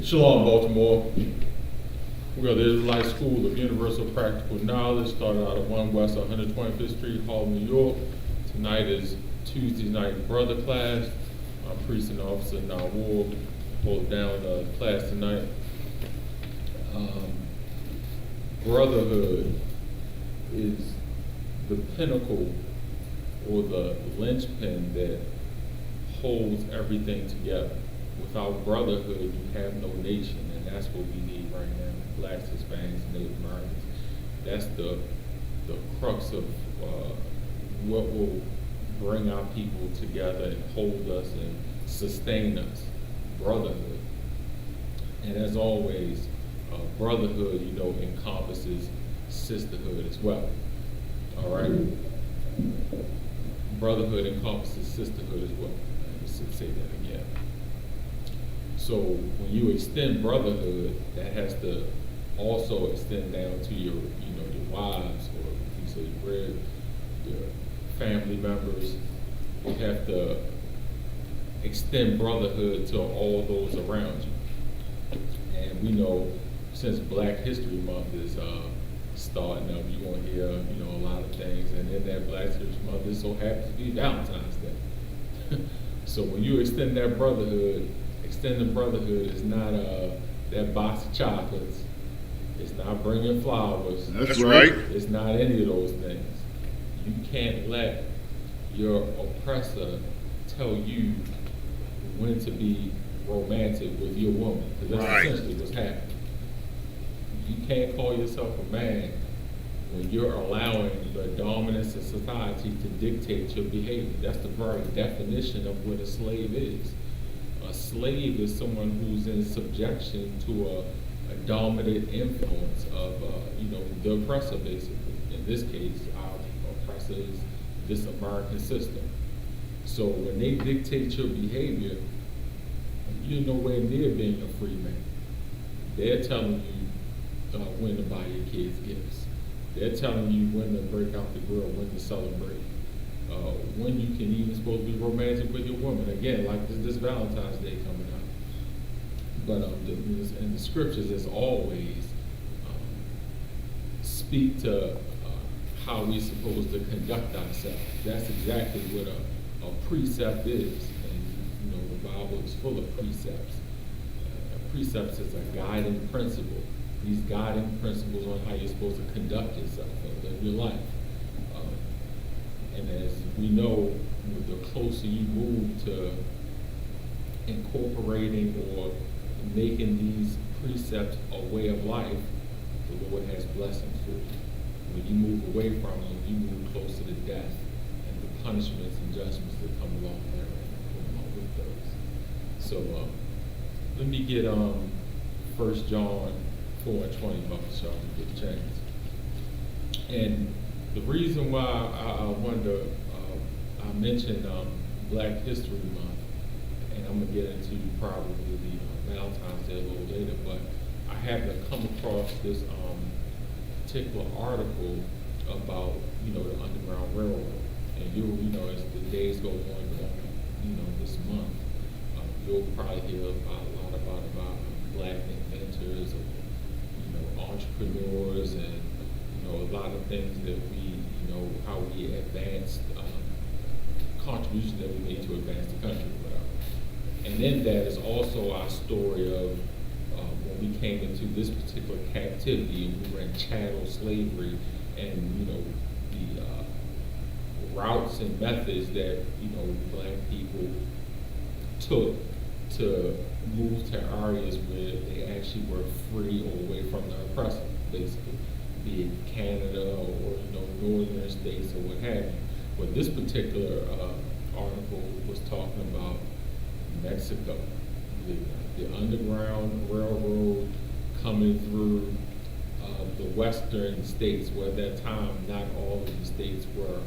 Shalom, Baltimore. We are the Israelite School of Universal Practical Knowledge, started out at 1 West 125th Street, Harlem, New York. Tonight is Tuesday night brother class. Our priest and officer now will hold down the class tonight. Brotherhood is the pinnacle or the linchpin that holds everything together. Without brotherhood, you have no nation, and that's what we need right now. Blacks, Hispanics, Native Americans. That's the crux of what will bring our people together and hold us and sustain us. Brotherhood. And as always, brotherhood, encompasses sisterhood as well. All right? Brotherhood encompasses sisterhood as well. Let me say that again. So when you extend brotherhood, that has to also extend down to your wives, or if you say your family members. You have to extend brotherhood to all those around you. And we know since Black History Month is starting up, you're going to hear a lot of things, and in that Black History Month, it so happens to be Valentine's Day. So when you extend that brotherhood, extending brotherhood is not that box of chocolates. It's not bringing flowers. That's right. It's not any of those things. You can't let your oppressor tell you when to be romantic with your woman, because that's essentially what's happening. You can't call yourself a man when you're allowing the dominance of society to dictate your behavior. That's the very definition of what a slave is. A slave is someone who's in subjection to a dominant influence of, the oppressor, basically. In this case, our oppressor is this American system. So when they dictate your behavior, you're nowhere near being a free man. They're telling you when to buy your kids gifts. They're telling you when to break out the grill, when to celebrate. When you can even supposed to be romantic with your woman. Again, like this Valentine's Day coming up. But in the scriptures, as always, speak to how we're supposed to conduct ourselves. That's exactly what a precept is. And the Bible is full of precepts. Precepts is a guiding principle. These guiding principles on how you're supposed to conduct yourself and live your life. And as we know, the closer you move to incorporating or making these precepts a way of life, the Lord has blessings for you. When you move away from them, you move closer to death and the punishments and judgments that come along with those. So let me get 1 John 4:20 so I can get a chance. And the reason why I wanted to I mentioned Black History Month, and I'm gonna get into probably the Valentine's Day a little later, but I happened to come across this particular article about the Underground Railroad, and as the days go on this month, you'll probably hear a lot about Black inventors, entrepreneurs, and a lot of things that we, how we advanced, contributions that we made to advance the country, whatever. And in that is also our story of when we came into this particular captivity and we were in chattel slavery, and the routes and methods that Black people took to move to areas where they actually were free or away from the oppressor, basically, be it Canada or northern states or what have you. But this particular article was talking about Mexico, the Underground Railroad coming through the western states, where at that time not all of the states were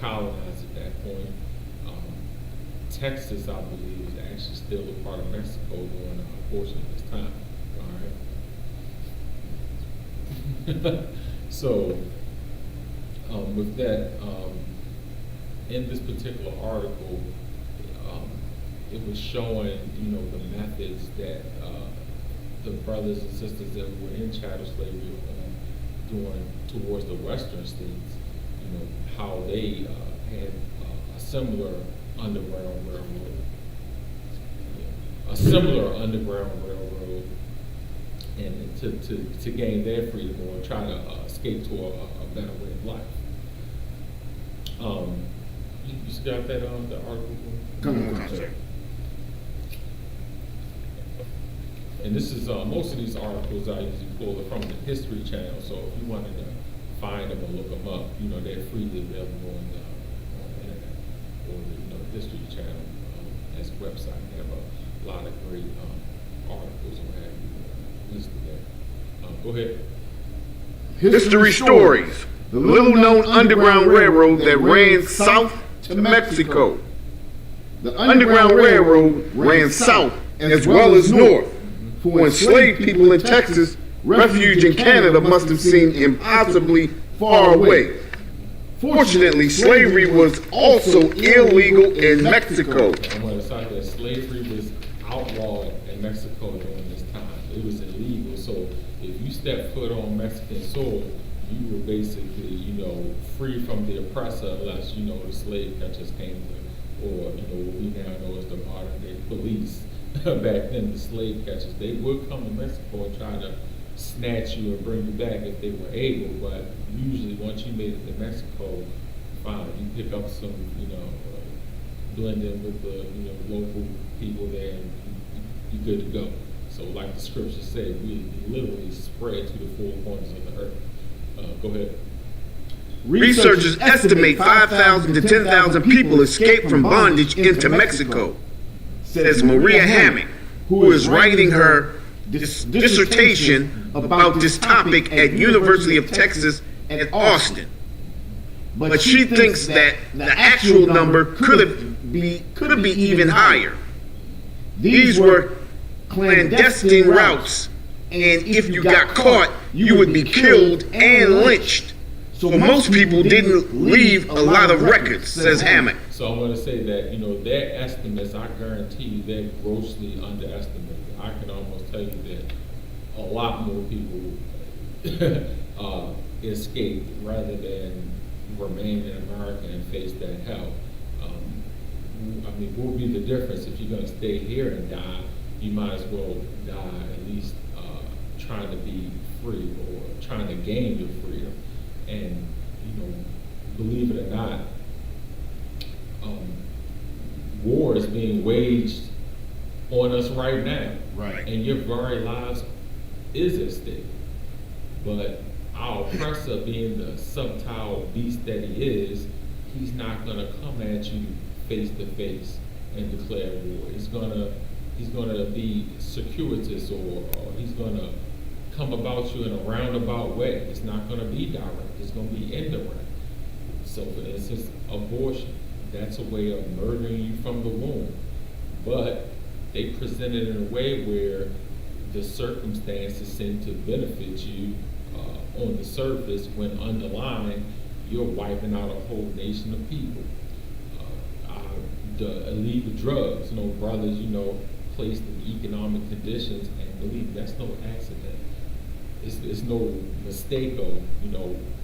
colonized at that point. Texas, I believe, is actually still a part of Mexico during a portion of this time. All right. So, with that, in this particular article, it was showing, the methods that the brothers and sisters that were in chattel slavery doing towards the western states, how they had a similar underground railroad, and to gain their freedom or try to escape to a better way of life. You got that on the article? Come on, sir. And this is most of these articles I usually pull from the History Channel. So if you wanted to find them or look them up, they're freely available on the internet or the History Channel as a website. They have a lot of great articles and have listed there. Go ahead. History stories. The little-known Underground Railroad that ran south to Mexico. The Underground Railroad ran south as well as north. For enslaved people in Texas, refuge in Canada must have seemed impossibly far away. Fortunately, slavery was also illegal in Mexico. I want to cite that slavery was outlawed in Mexico during this time. It was illegal, so if you stepped foot on Mexican soil, you were basically, free from the oppressor unless, the slave catchers came to, or, what we now know as the modern day police. Back then, the slave catchers, they would come to Mexico and try to snatch you and bring you back if they were able, but usually once you made it to Mexico, fine, you pick up some, blend in with the, local people there and you're good to go. So like the scriptures say, we literally spread to the four corners of the earth. Go ahead. Researchers estimate 5,000 to 10,000 people escaped from bondage into Mexico, says Maria Hammock, who is writing her dissertation about this topic at University of Texas at Austin. But she thinks that the actual number could be even higher. These were clandestine routes, and if you got caught, you would be killed and lynched. So most people didn't leave a lot of records, says Hammock. So I'm going to say that, their estimates, I guarantee you, they're grossly underestimated. I can almost tell you that a lot more people escaped rather than remain in America and face that hell. What would be the difference if you're going to stay here and die? You might as well die at least trying to be free or trying to gain your freedom. And, believe it or not, war is being waged on us right now. Right. And your very lives is at stake. But our oppressor, being the subtle beast that he is, he's not going to come at you face to face and declare war. He's gonna be circuitous, or he's going to come about you in a roundabout way. It's not going to be direct. It's going to be indirect. So for instance, abortion, that's a way of murdering you from the womb. But they present it in a way where the circumstances seem to benefit you on the surface, when underlying, you're wiping out a whole nation of people. The illegal drugs, brothers, placed in economic conditions, and believe me, that's no accident. It's no mistake of,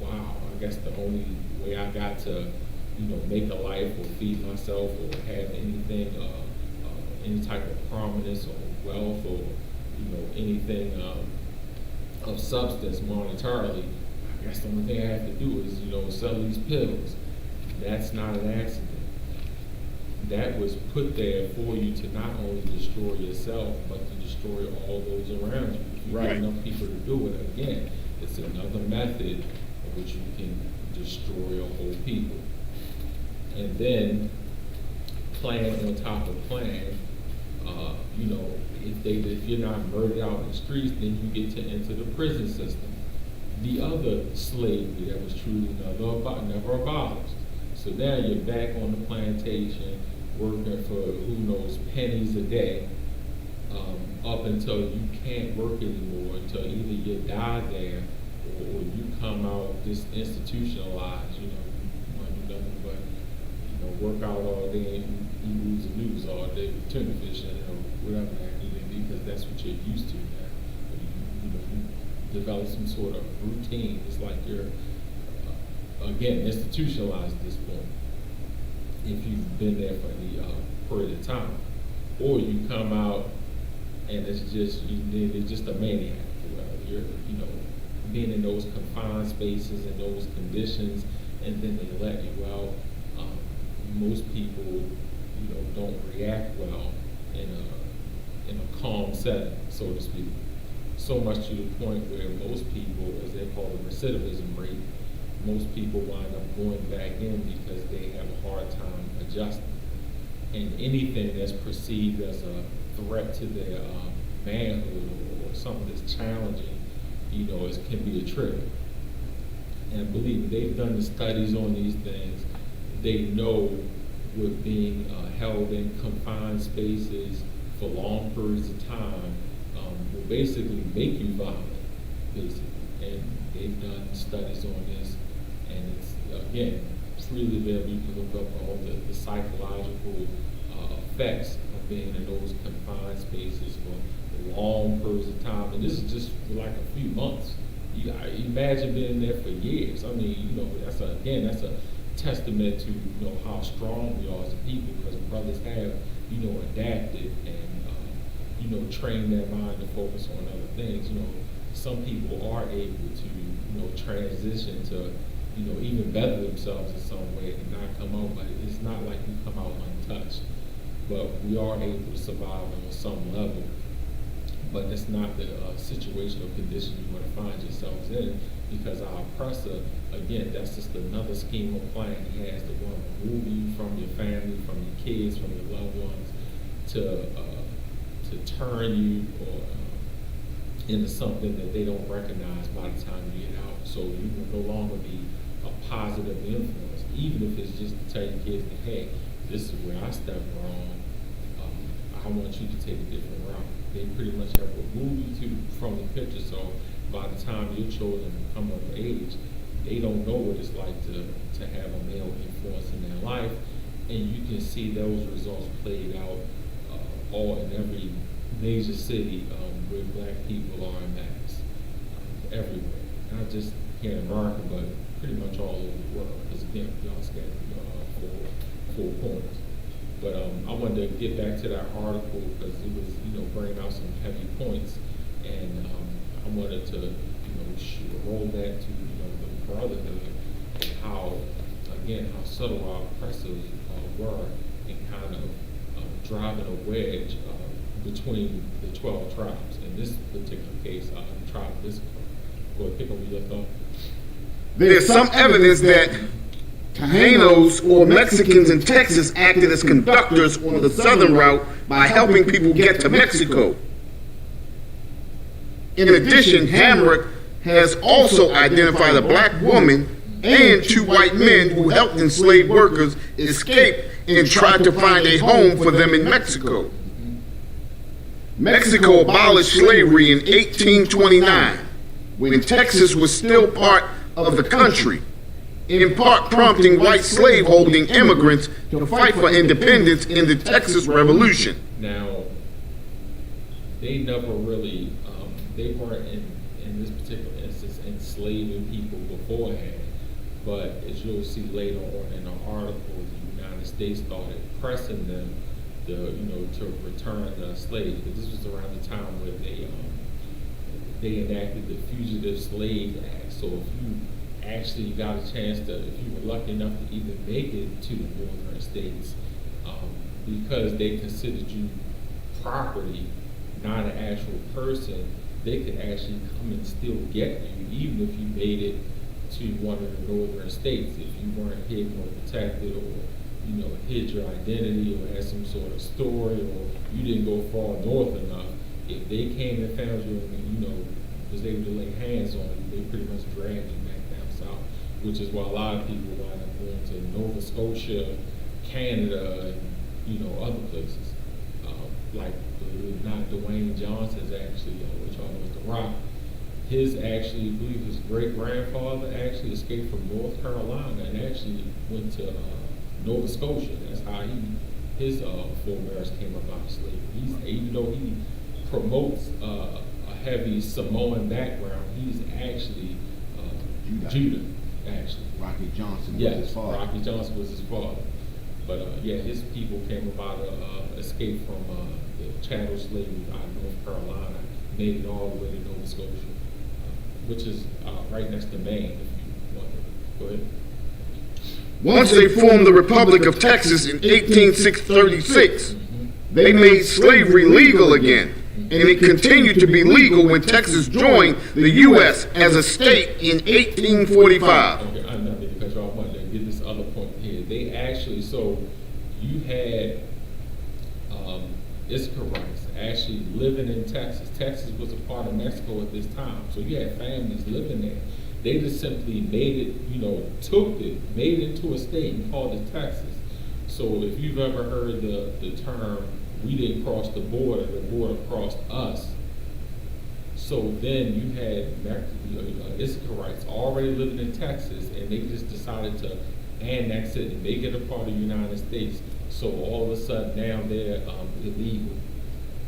wow, I guess the only way I got to, make a life or feed myself or have anything, any type of prominence or wealth or, anything of substance monetarily, I guess the only thing I have to do is, sell these pills. That's not an accident. That was put there for you to not only destroy yourself, but to destroy all those around you. If you get enough people to do it, again, it's another method of which you can destroy a whole people. And then plan on top of plan. If you're not murdered out in the streets, then you get to enter the prison system. The other slavery that was truly never abolished. So now you're back on the plantation, working for who knows pennies a day, up until you can't work anymore, until either you die there or you come out just institutionalized. You want to do nothing but work out all day and eat lose all day with tuna fishing or whatever that may be, because that's what you're used to now. You develop some sort of routine. It's like you're, again, institutionalized at this point, if you've been there for any period of time. Or you come out and it's just a maniac. You're, being in those confined spaces and those conditions, and then they let you out. Most people, don't react well in a calm setting, so to speak. So much to the point where most people, as they call the recidivism rate, most people wind up going back in because they have a hard time adjusting. And anything that's perceived as a threat to their manhood or something that's challenging, can be a trigger. And believe me, they've done the studies on these things. They know with being held in confined spaces for long periods of time will basically make you violent, basically. And they've done studies on this, and it's, again, freely available. You can look up all the psychological effects of being in those confined spaces for long periods of time. And this is just for like a few months. You imagine being there for years. I mean, that's a testament to how strong we are as a people, because brothers have adapted and trained their mind to focus on other things. Some people are able to transition to even better themselves in some way and not come out, but it's not like we come out untouched. But we are able to survive on some level. But it's not the situation or condition you want to find yourselves in, because our oppressor, again, that's just another scheme or plan he has to want to remove you from your family, from your kids, from your loved ones, to turn you into something that they don't recognize by the time you get out. So you will no longer be a positive influence, even if it's just to tell your kids that, hey, this is where I stepped wrong. I want you to take a different route. They pretty much have removed you from the picture, so by the time your children come of age, they don't know what it's like to have a male influence in their life, and you can see those results played out all in every major city where black people are in mass, everywhere. Not just here in America, but pretty much all over the world, because again, y'all scattered four corners. But I wanted to get back to that article because it was, bringing out some heavy points, and I wanted to, roll that to, the Brotherhood, and how subtle our oppressors were in kind of driving a wedge between the 12 tribes. In this particular case, the tribe of Isupk. Go ahead, pick up where you left off. There's some evidence that Taínos or Mexicans in Texas acted as conductors on the southern route by helping people get to Mexico. In addition, Hamrick has also identified a black woman and 2 white men who helped enslaved workers escape and tried to find a home for them in Mexico. Mexico abolished slavery in 1829, when Texas was still part of the country, in part prompting white slave-holding immigrants to fight for independence in the Texas Revolution. Now, they never really, they weren't in this particular instance enslaving people beforehand, but as you'll see later on in the article, the United States started pressing them to return the slaves. But this was around the time where they enacted the Fugitive Slave Act. So if you actually got a chance to, if you were lucky enough to even make it to the northern states, because they considered you property, not an actual person, they could actually come and still get you, even if you made it to one of the northern states. If you weren't hidden or protected, or hid your identity, or had some sort of story, or you didn't go far north enough, if they came and found you and was able to lay hands on you, they pretty much dragged you back down south, which is why a lot of people wind up going to Nova Scotia, Canada, and other places. Like not Dwayne Johnson's actually, which I know is The Rock. His actually, I believe his great grandfather actually escaped from North Carolina and actually went to Nova Scotia. That's how his forebears came about slavery. Even though he promotes a heavy Samoan background, he's actually Judah. Actually, Rocky Johnson was his father. Rocky Johnson was his father. But his people came about escape from the chattel slavery out of North Carolina, made it all the way to Nova Scotia, which is right next to Maine. If you want to go ahead. Once they formed the Republic of Texas in 1836, they made slavery legal again, and it continued to be legal when Texas joined the U.S. as a state in 1845. Okay, I'm not going to cut you off. I wanted to get this other point here. They actually, so you had Isupk actually living in Texas. Texas was a part of Mexico at this time, so you had families living there. They just simply made it, took it, made it into a state and called it Texas. So if you've ever heard the term, we didn't cross the border crossed us. So then you had Isupk already living in Texas, and they just decided to annex it and make it a part of the United States. So all of a sudden now they're illegal.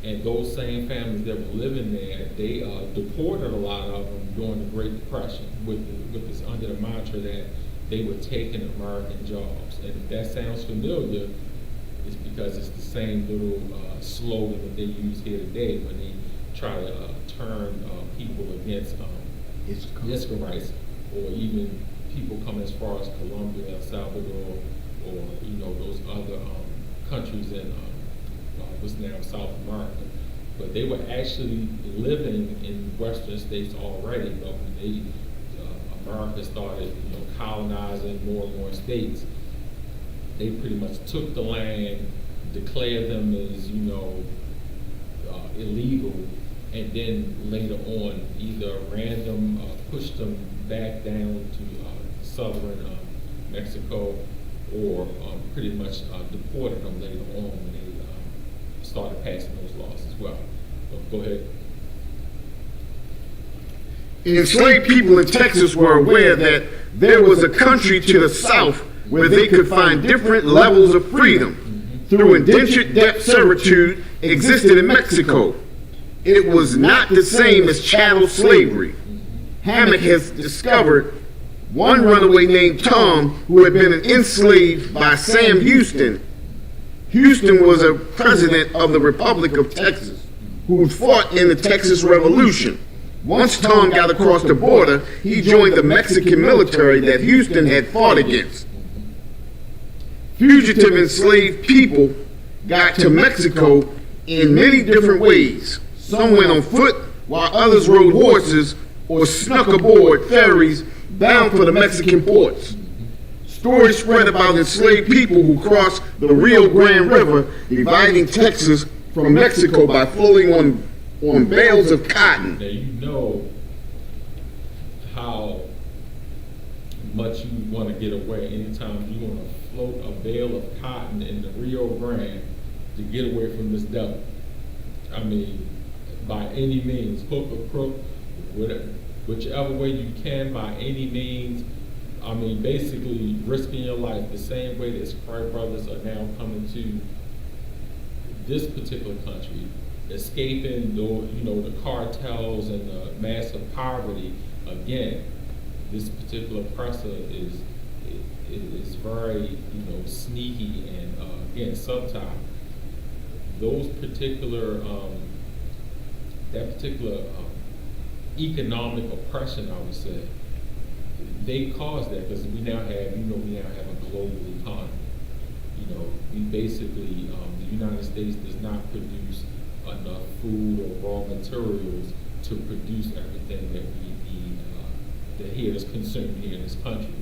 And those same families that were living there, they deported a lot of them during the Great Depression with this under the mantra that they were taking American jobs. And if that sounds familiar, it's because it's the same little slogan that they use here today when they try to turn people against Isukrites, or even people coming as far as Colombia, El Salvador, or those other countries in what's now South America. But they were actually living in Western states already. But when America started colonizing more and more states, they pretty much took the land, declared them as illegal, and then later on either pushed them back down to southern Mexico, or pretty much deported them later on when they started passing those laws as well. So go ahead. Enslaved people in Texas were aware that there was a country to the south where they could find different levels of freedom through indentured debt servitude existed in Mexico. It was not the same as chattel slavery. Hammock has discovered one runaway named Tom who had been enslaved by Sam Houston. Houston was a president of the Republic of Texas who fought in the Texas Revolution. Once Tom got across the border, he joined the Mexican military that Houston had fought against. Fugitive enslaved people got to Mexico in many different ways. Some went on foot, while others rode horses or snuck aboard ferries bound for the Mexican ports. Stories spread about enslaved people who crossed the Rio Grande River, dividing Texas from Mexico by floating on bales of cotton. Now you know how much you want to get away anytime you want to float a bale of cotton in the Rio Grande to get away from this devil. I mean, by any means, hook or crook, whichever way you can, by any means. I mean, basically risking your life the same way that Sprite Brothers are now coming to this particular country, escaping the cartels and the massive poverty. Again, this particular oppressor is very sneaky, and again, sometimes those particular economic oppression, I would say, they cause that because we now have a global economy. We basically, the United States does not produce enough food or raw materials to produce everything that we need that here is consumed here in this country.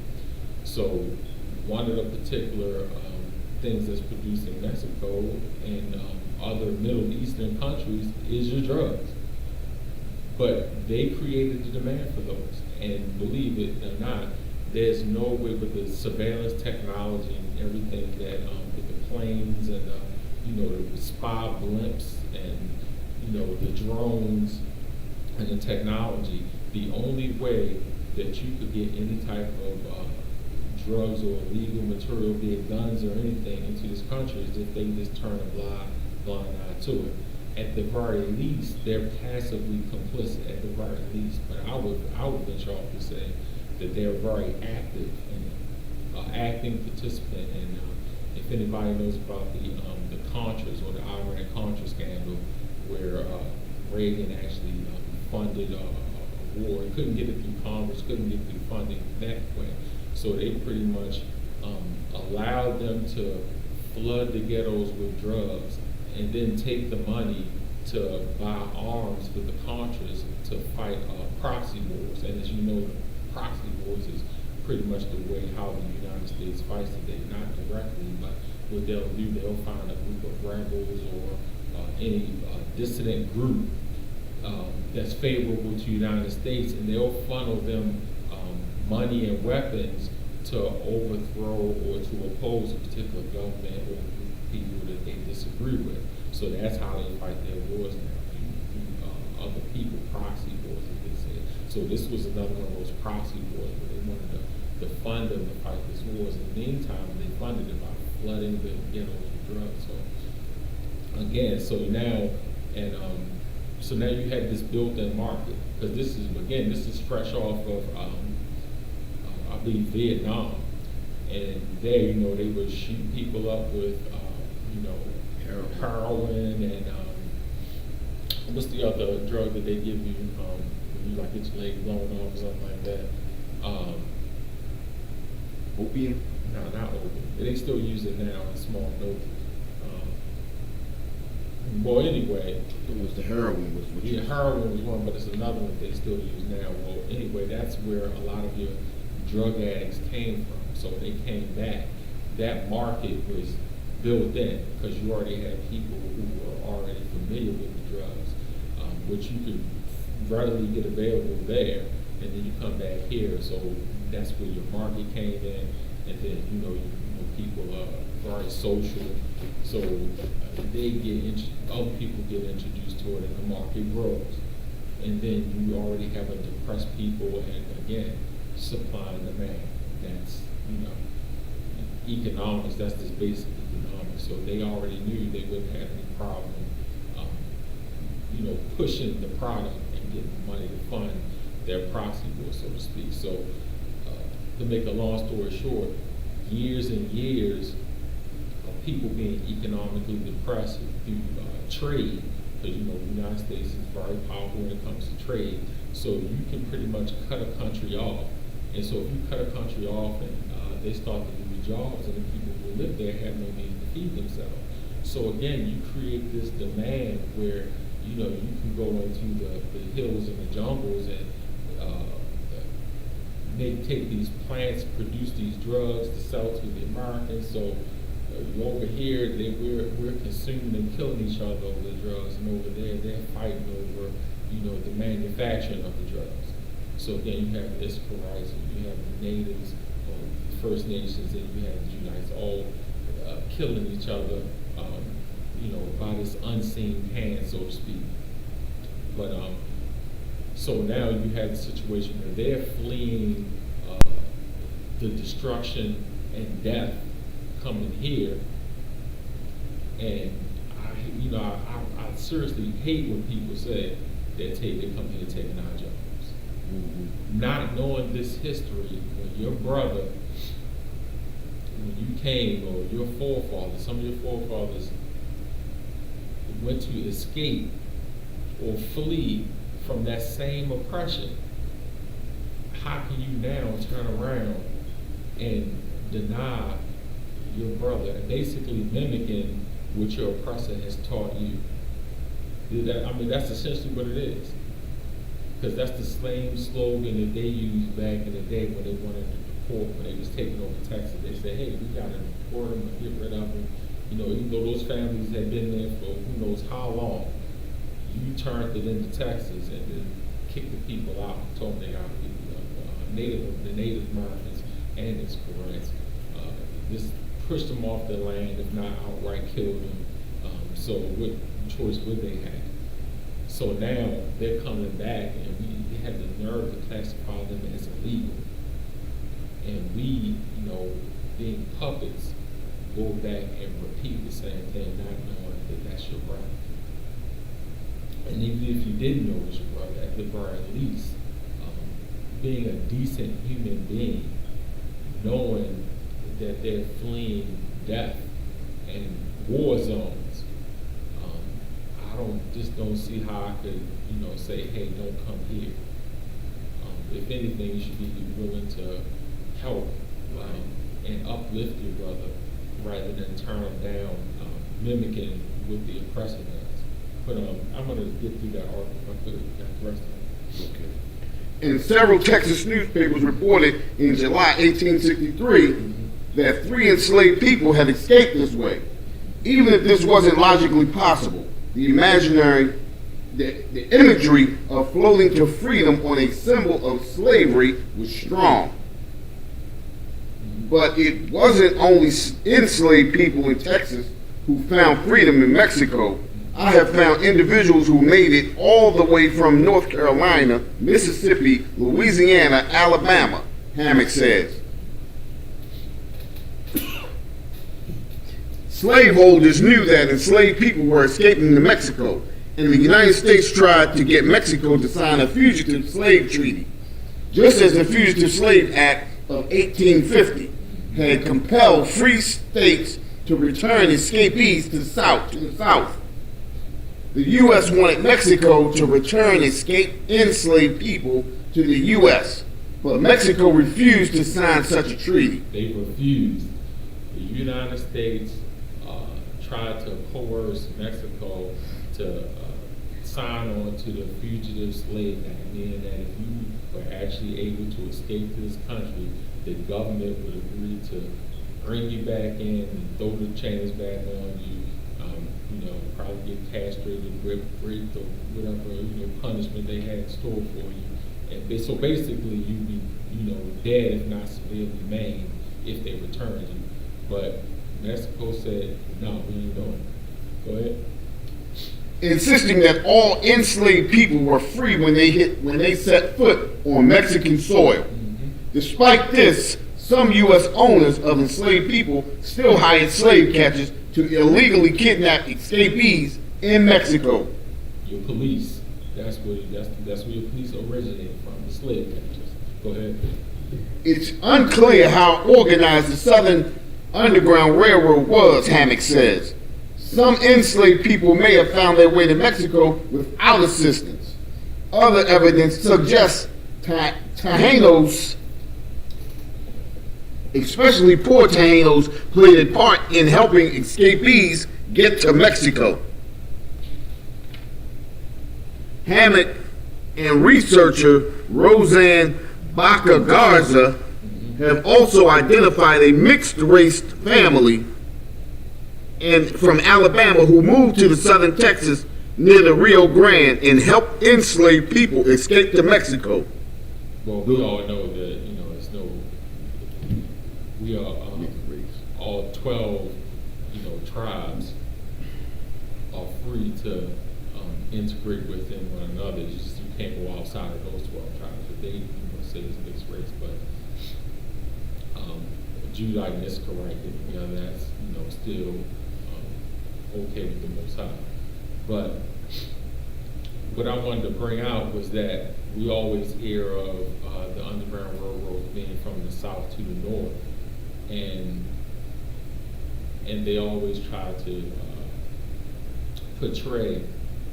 So one of the particular things that's produced in Mexico and other Middle Eastern countries is your drugs. But they created the demand for those. And believe it or not, there's no way with the surveillance technology and everything that with the planes and the spy blimps and the drones and the technology, the only way that you could get any type of drugs or illegal material, be it guns or anything, into this country is if they just turn a blind eye to it. At the very least, they're passively complicit. At the very least, but I would venture off to say that they're very active and acting participant. And if anybody knows about the Contras or the Iran Contra scandal, where Reagan actually funded a war, he couldn't get it through Congress, couldn't get through funding that way, so they pretty much allowed them to flood the ghettos with drugs and then take the money to buy arms for the Contras to fight proxy wars. And as you know, proxy wars is pretty much the way how the United States fights today, not directly, but what they'll do, they'll find a group of rebels or any dissident group that's favorable to the United States, and they'll funnel them money and weapons to overthrow or to oppose a particular government or people that they disagree with. So that's how they fight their wars now, through other people, proxy wars, as they say. So this was another one of those proxy wars where they wanted to fund them to fight these wars. In the meantime, they funded it by flooding the ghettos with drugs. So again, so now you had this built-in market, because this is fresh off of I believe Vietnam, and there they would shoot people up with heroin and what's the other drug that they give you when you like get your leg blown off or something like that? Opium? No, not opium. They still use it now in small doses. Well, anyway. It was the heroin was what you heroin was one, but it's another one they still use now. Well, anyway, that's where a lot of your drug addicts came from. So they came back. That market was built in because you already had people who were already familiar with the drugs, which you could readily get available there, and then you come back here. So that's where your market came in, and then people are very social, so other people get introduced to it, and the market grows, and then you already have a depressed people, and again, supply and demand. That's economics. That's just basic economics. So they already knew they wouldn't have any problem, pushing the product and getting the money to fund their proxy war, so to speak. So to make a long story short, years and years of people being economically depressed through trade, because the United States is very powerful when it comes to trade. So you can pretty much cut a country off, and so if you cut a country off and they start to lose jobs, and the people who live there have no means to feed themselves. So again, you create this demand where you can go into the hills and the jungles and they take these plants, produce these drugs to sell to the Americans. So over here, we're consuming and killing each other over the drugs, and over there, they're fighting over, the manufacturing of the drugs. So again, you have Isupk rights, you have the natives, First Nations, and you have the Unites all killing each other, by this unseen hand, so to speak. But so now you have the situation where they're fleeing the destruction and death coming here, and I seriously hate when people say they come here taking our jobs, not knowing this history. When your brother, when you came, or your forefathers, some of your forefathers went to escape or flee from that same oppression, how can you now turn around and deny your brother, basically mimicking what your oppressor has taught you? That's essentially what it is. Because that's the same slogan that they used back in the day when they wanted to deport, when they was taking over Texas. They said, hey, we got to deport them and get rid of them. Even though those families had been there for who knows how long, you turned it into Texas and then kicked the people out, told them they got to be the Native Americans and its Koreans. Just pushed them off their land, if not outright killed them. So what choice would they have? So now they're coming back, and we have the nerve to classify them as illegal. And we, being puppets, go back and repeat the same thing, not knowing that that's your brother. And even if you didn't know it was your brother, at the very least, being a decent human being, knowing that they're fleeing death and war zones, just don't see how I could, say, hey, don't come here. If anything, you should be willing to help and uplift your brother rather than turn him down, mimicking what the oppressor does. But I'm going to get through that article if I could, got the rest of it. Okay. And several Texas newspapers reported in July 1863 that 3 enslaved people had escaped this way. Even if this wasn't logically possible, the imagery of floating to freedom on a symbol of slavery was strong. But it wasn't only enslaved people in Texas who found freedom in Mexico. I have found individuals who made it all the way from North Carolina, Mississippi, Louisiana, Alabama, Hammock says. Slaveholders knew that enslaved people were escaping to Mexico, and the United States tried to get Mexico to sign a fugitive slave treaty, just as the Fugitive Slave Act of 1850 had compelled free states to return escapees to the South. The U.S. wanted Mexico to return enslaved people to the U.S., but Mexico refused to sign such a treaty. They refused. The United States tried to coerce Mexico to sign on to the Fugitive Slave Act, meaning that if you were actually able to escape to this country, the government would agree to bring you back in and throw the chains back on you, probably get castrated, raped, or whatever, punishment they had in store for you. And so basically you'd be, dead if not severely maimed if they returned you. But Mexico said, no, we ain't doing it. Go ahead. Insisting that all enslaved people were free when they set foot on Mexican soil. Despite this, some U.S. owners of enslaved people still hired slave catchers to illegally kidnap escapees in Mexico. Your police, that's where your police originated from, the slave catchers. Go ahead. It's unclear how organized the Southern Underground Railroad was, Hammock says. Some enslaved people may have found their way to Mexico without assistance. Other evidence suggests Taínos, especially poor Taínos, played a part in helping escapees get to Mexico. Hammock and researcher Roseanne Baca Garza have also identified a mixed-race family from Alabama who moved to the southern Texas near the Rio Grande and helped enslaved people escape to Mexico. Well, we all know that, we are all 12, tribes are free to integrate within one another. It's just you can't go outside of those 12 tribes. But they, say it's mixed race, but Judite and Isupk, that's, still okay with the Most High. But what I wanted to bring out was that we always hear of the Underground Railroad being from the south to the north, and they always try to portray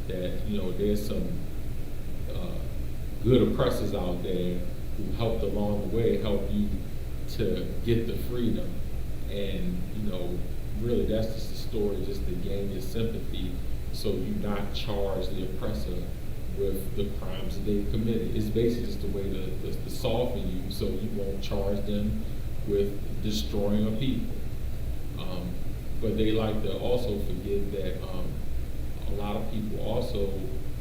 that there's some good oppressors out there who helped along the way, help you to get the freedom, and really that's just the story, just to gain your sympathy, so you not charge the oppressor with the crimes that they've committed. It's basically just a way to soften you, so you won't charge them with destroying a people. But they like to also forget that a lot of people also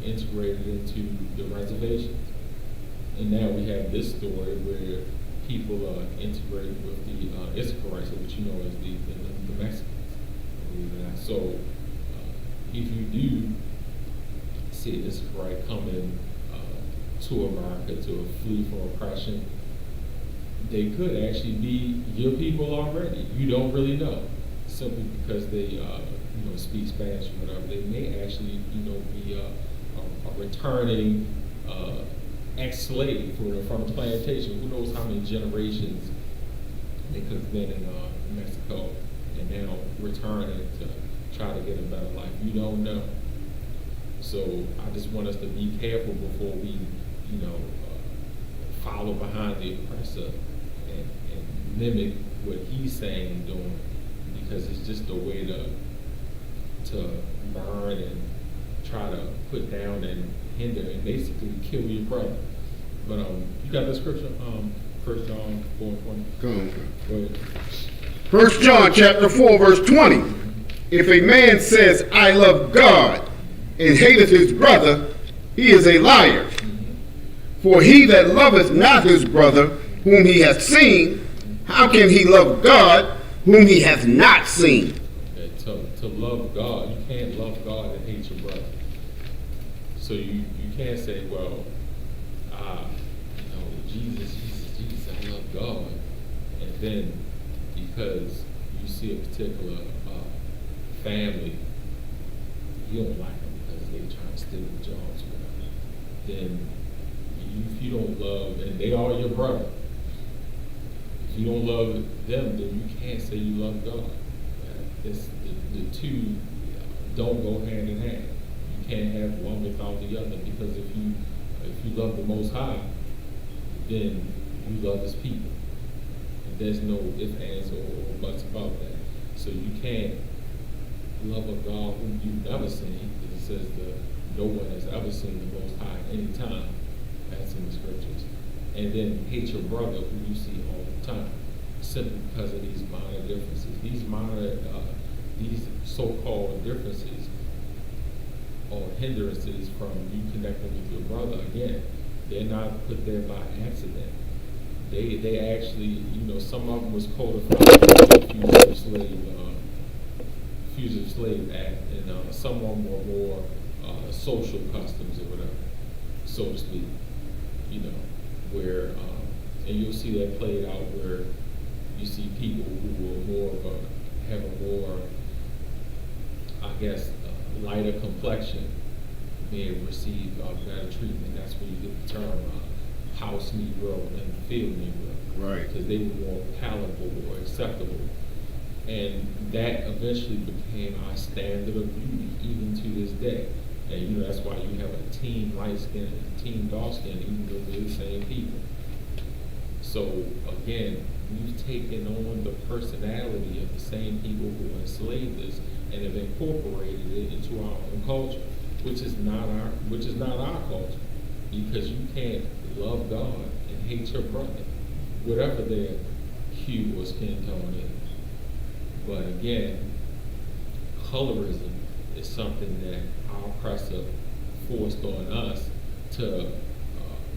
integrated into the reservations. And now we have this story where people are integrated with the Isupk, which is the Mexicans. So if you do see Isupk coming to America to flee from oppression, they could actually be your people already. You don't really know, simply because they, speak Spanish or whatever. They may actually, be a returning ex-slave from a plantation. Who knows how many generations they could have been in Mexico and now returning to try to get a better life. You don't know. So I just want us to be careful before we, follow behind the oppressor and mimic what he's saying and doing, because it's just a way to burn and try to put down and hinder and basically kill your brother. But you got the scripture, 1 John 4:20. Come on. Go ahead. 1 John chapter 4, verse 20. If a man says, I love God, and hateth his brother, he is a liar. For he that loveth not his brother, whom he hath seen, how can he love God, whom he hath not seen? Okay, to love God, you can't love God and hate your brother. So you can't say, well, Jesus, I love God, and then because you see a particular family, you don't like them because they trying to steal the jobs or whatever, then if you don't love, and they are your brother, if you don't love them, then you can't say you love God. It's the two don't go hand in hand. You can't have one without the other, because if you love the Most High, then you love His people. And there's no ifs, ands, or buts about that. So you can't love a God whom you've never seen, because it says that no one has ever seen the Most High at any time. That's in the scriptures. And then hate your brother who you see all the time, simply because of these minor differences. These so-called differences or hindrances from you connecting with your brother, again, they're not put there by accident. They actually, some of them was codified in the Fugitive Slave Act, and some of them were more social customs or whatever, so to speak. Where, and you'll see that played out where you see people who are have a more, I guess, lighter complexion may receive better treatment. That's where you get the term house Negro and field Negro. Right. Because they were more palatable or acceptable. And that eventually became our standard of beauty, even to this day. And that's why you have a team light skin and a team dark skin, even though they're the same people. So again, we've taken on the personality of the same people who enslaved us and have incorporated it into our own culture, which is not our culture. Because you can't love God and hate your brother, whatever their hue or skin tone is. But again, colorism is something that our oppressor forced on us to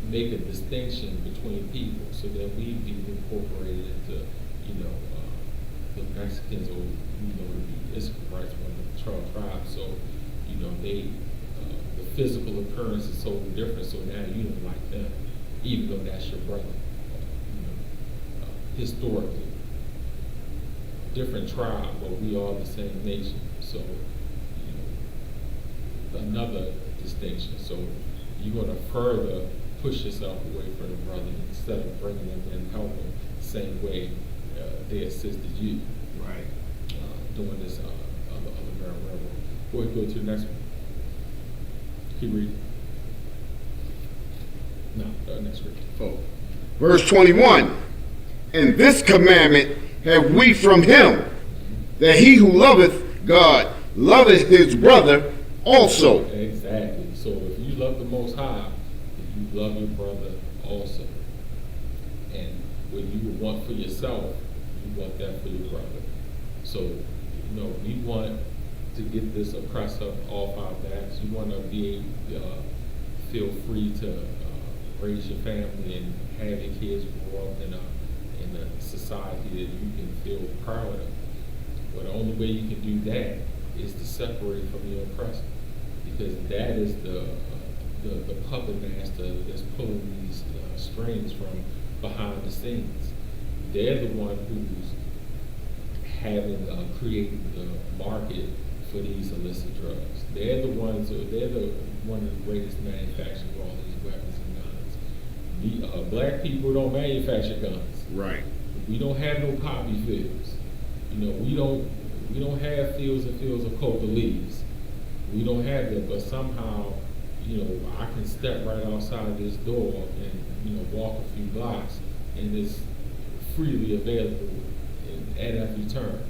make a distinction between people, so that we've been incorporated into, the Mexicans, or the Isupk, right, one of the Charles tribes. So, they the physical appearance is so different. So now you don't like them, even though that's your brother. Historically, different tribe, but we are the same nation. So, another distinction. So you're going to further push yourself away from the brother instead of bringing them in and helping them the same way they assisted you. Right. Doing this other railroad. Go ahead, go to the next one. Keep reading. No, next one. Oh. Verse 21. And this commandment have we from him, that he who loveth God loveth his brother also. Exactly. So if you love the Most High, then you love your brother also. And what you would want for yourself, you want that for your brother. So, we want to get this oppressor off our backs. You want to be feel free to raise your family and have your kids grow up in a society that you can feel proud of. But the only way you can do that is to separate from your oppressor, because that is the puppet master that's pulling these strings from behind the scenes. they're the one who's having, created the market for these illicit drugs. They're the ones, they're the one of the greatest manufacturers of all these weapons and guns. The black people don't manufacture guns. Right. We don't have no poppy fields. You know, we don't have fields and fields of coca leaves. We don't have that, but somehow, you know, I can step right outside this door and, you know, walk a few blocks, and it's freely available at every turn.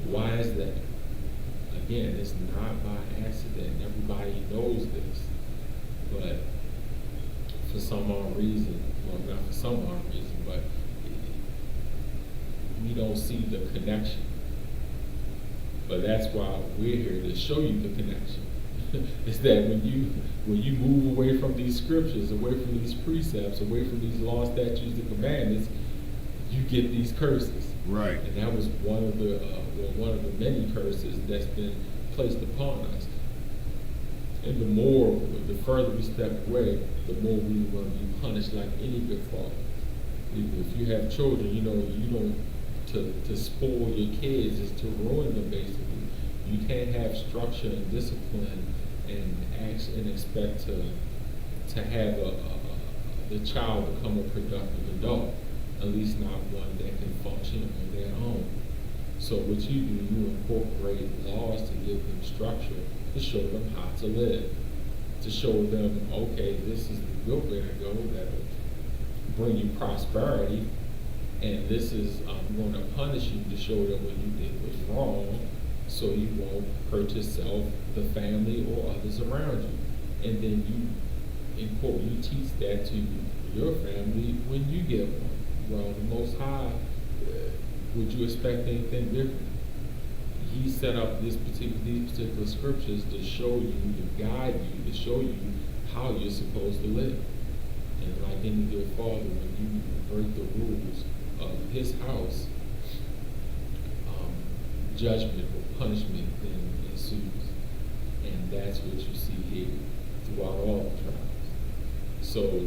Why is that? Again, it's not by accident. Everybody knows this, but for some odd reason, well, not for some odd reason, but we don't see the connection. But that's why we're here to show you the connection. Is that when you move away from these scriptures, away from these precepts, away from these laws, statutes, and commandments, you get these curses. Right. And that was one of the many curses that's been placed upon us. And the further we step away, the more we will be punished like any good father. If you have children, you know, you don't, to spoil your kids is to ruin them, basically. You can't have structure and discipline and expect to have the child become a productive adult, at least not one that can function on their own. So what you do, you incorporate laws to give them structure, to show them how to live, to show them, okay, this is the good way to go that'll bring you prosperity, and this is, I'm going to punish you to show them what you did was wrong, so you won't hurt yourself, the family, or others around you. And then you teach that to your family when you get one. Well, the Most High, would you expect anything different? He set up these particular scriptures to show you, to guide you, to show you how you're supposed to live. And like any good father, when you break the rules of his house, judgment or punishment then ensues. And that's what you see here throughout all the trials. So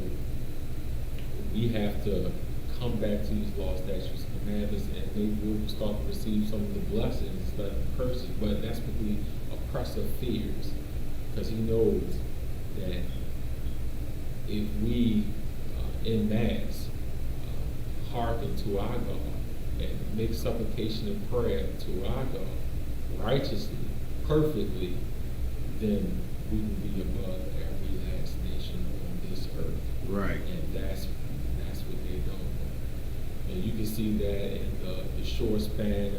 we have to come back to these laws, statutes, and commandments, and maybe we'll start to receive some of the blessings instead of the curses. But that's what the oppressor fears, because he knows that if we, en masse, hearken to our God and make supplication and prayer to our God righteously, perfectly, then we will be above every last nation on this earth. Right. And that's what they don't want. And you can see that in the short span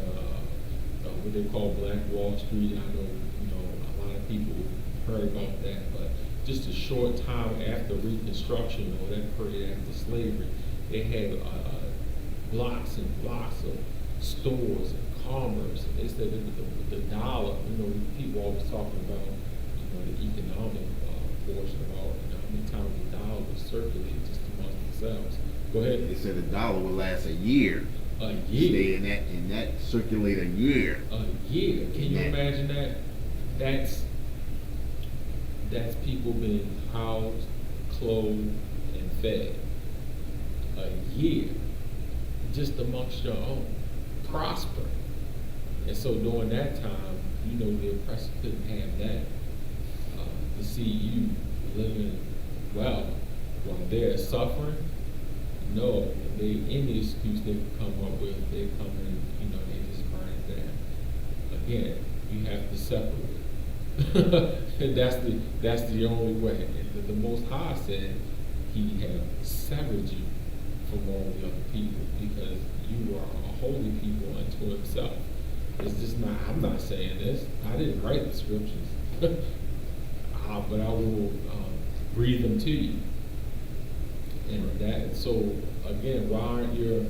of what they call Black Wall Street. I know, a lot of people heard about that, but just a short time after Reconstruction, or that period after slavery, they had blocks and blocks of stores and commerce. And they said that the dollar, people always talking about, the economic portion about how many times the dollar was circulated just amongst themselves. Go ahead. They said the dollar would last a year. A year. Stay in that circulate a year. A year. Can you imagine that? That's people being housed, clothed, and fed. A year. Just amongst your own. Prosper. And so during that time, the oppressor couldn't have that. To see you living well while they're suffering, no, any excuse they can come up with, they come in, they just burn it down. Again, you have to separate. And that's the only way. And the Most High said He had severed you from all the other people because you are a holy people unto Himself. It's just not, I'm not saying this. I didn't write the scriptures. But I will breathe them to you. And that, so again, why aren't your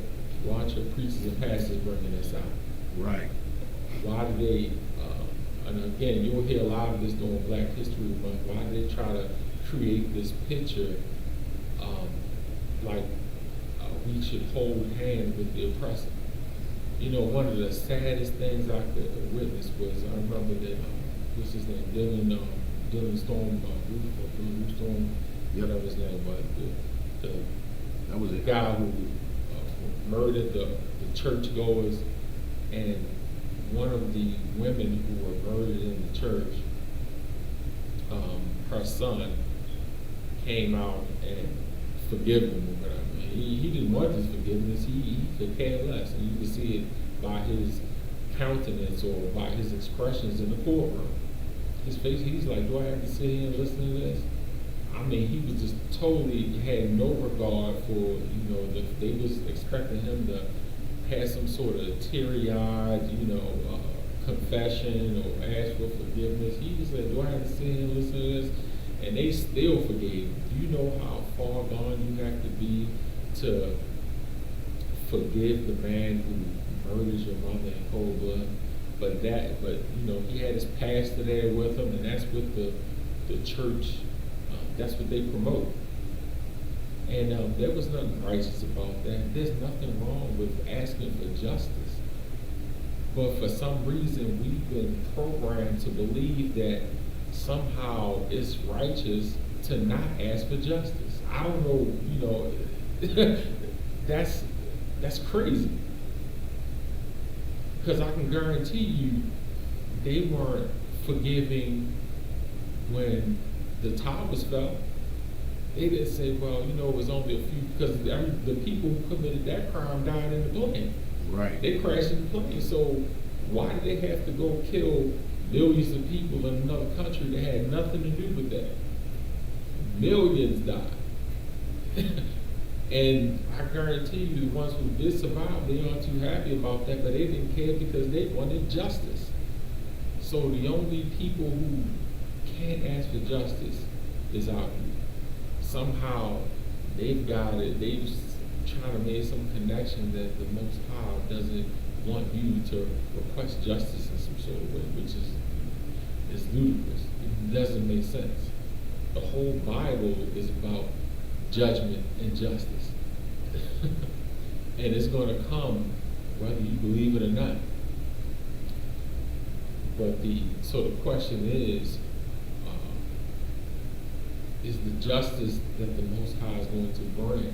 preachers and pastors bringing this out? Right. Why do they, and again, you'll hear a lot of this during Black History Month, why do they try to create this picture like we should hold hands with the oppressor? One of the saddest things I could witness was, I remember that, what's his name, Dylan Storm, Storm, whatever his name was, that was the it. guy who murdered the churchgoers, and one of the women who were murdered in the church, her son came out and forgive him or whatever. He didn't want his forgiveness. He could care less, and you could see it by his countenance or by his expressions in the courtroom. His face, he's like, do I have to sit here and listen to this? I mean, he was just totally had no regard for, they was expecting him to have some sort of teary-eyed, confession or ask for forgiveness. He just said, do I have to sit here and listen to this? And they still forgave him. Do you know how far gone you have to be to forgive the man who murders your mother in cold blood? But he had his pastor there with him, and that's what the church, that's what they promote. And there was nothing righteous about that. There's nothing wrong with asking for justice. But for some reason, we've been programmed to believe that somehow it's righteous to not ask for justice. I don't know, that's crazy. Because I can guarantee you, they weren't forgiving when the towers fell. They didn't say, well, it was only a few, because the people who committed that crime died in the plane. Right. They crashed in the plane. So why did they have to go kill millions of people in another country that had nothing to do with that? Millions died. And I guarantee you, the ones who did survive, they aren't too happy about that, but they didn't care because they wanted justice. So the only people who can't ask for justice is our people. Somehow they've got it, they've trying to make some connection that the Most High doesn't want you to request justice in some sort of way, which is ludicrous. It doesn't make sense. The whole Bible is about judgment and justice. And it's going to come whether you believe it or not. But the question is the justice that the Most High is going to bring,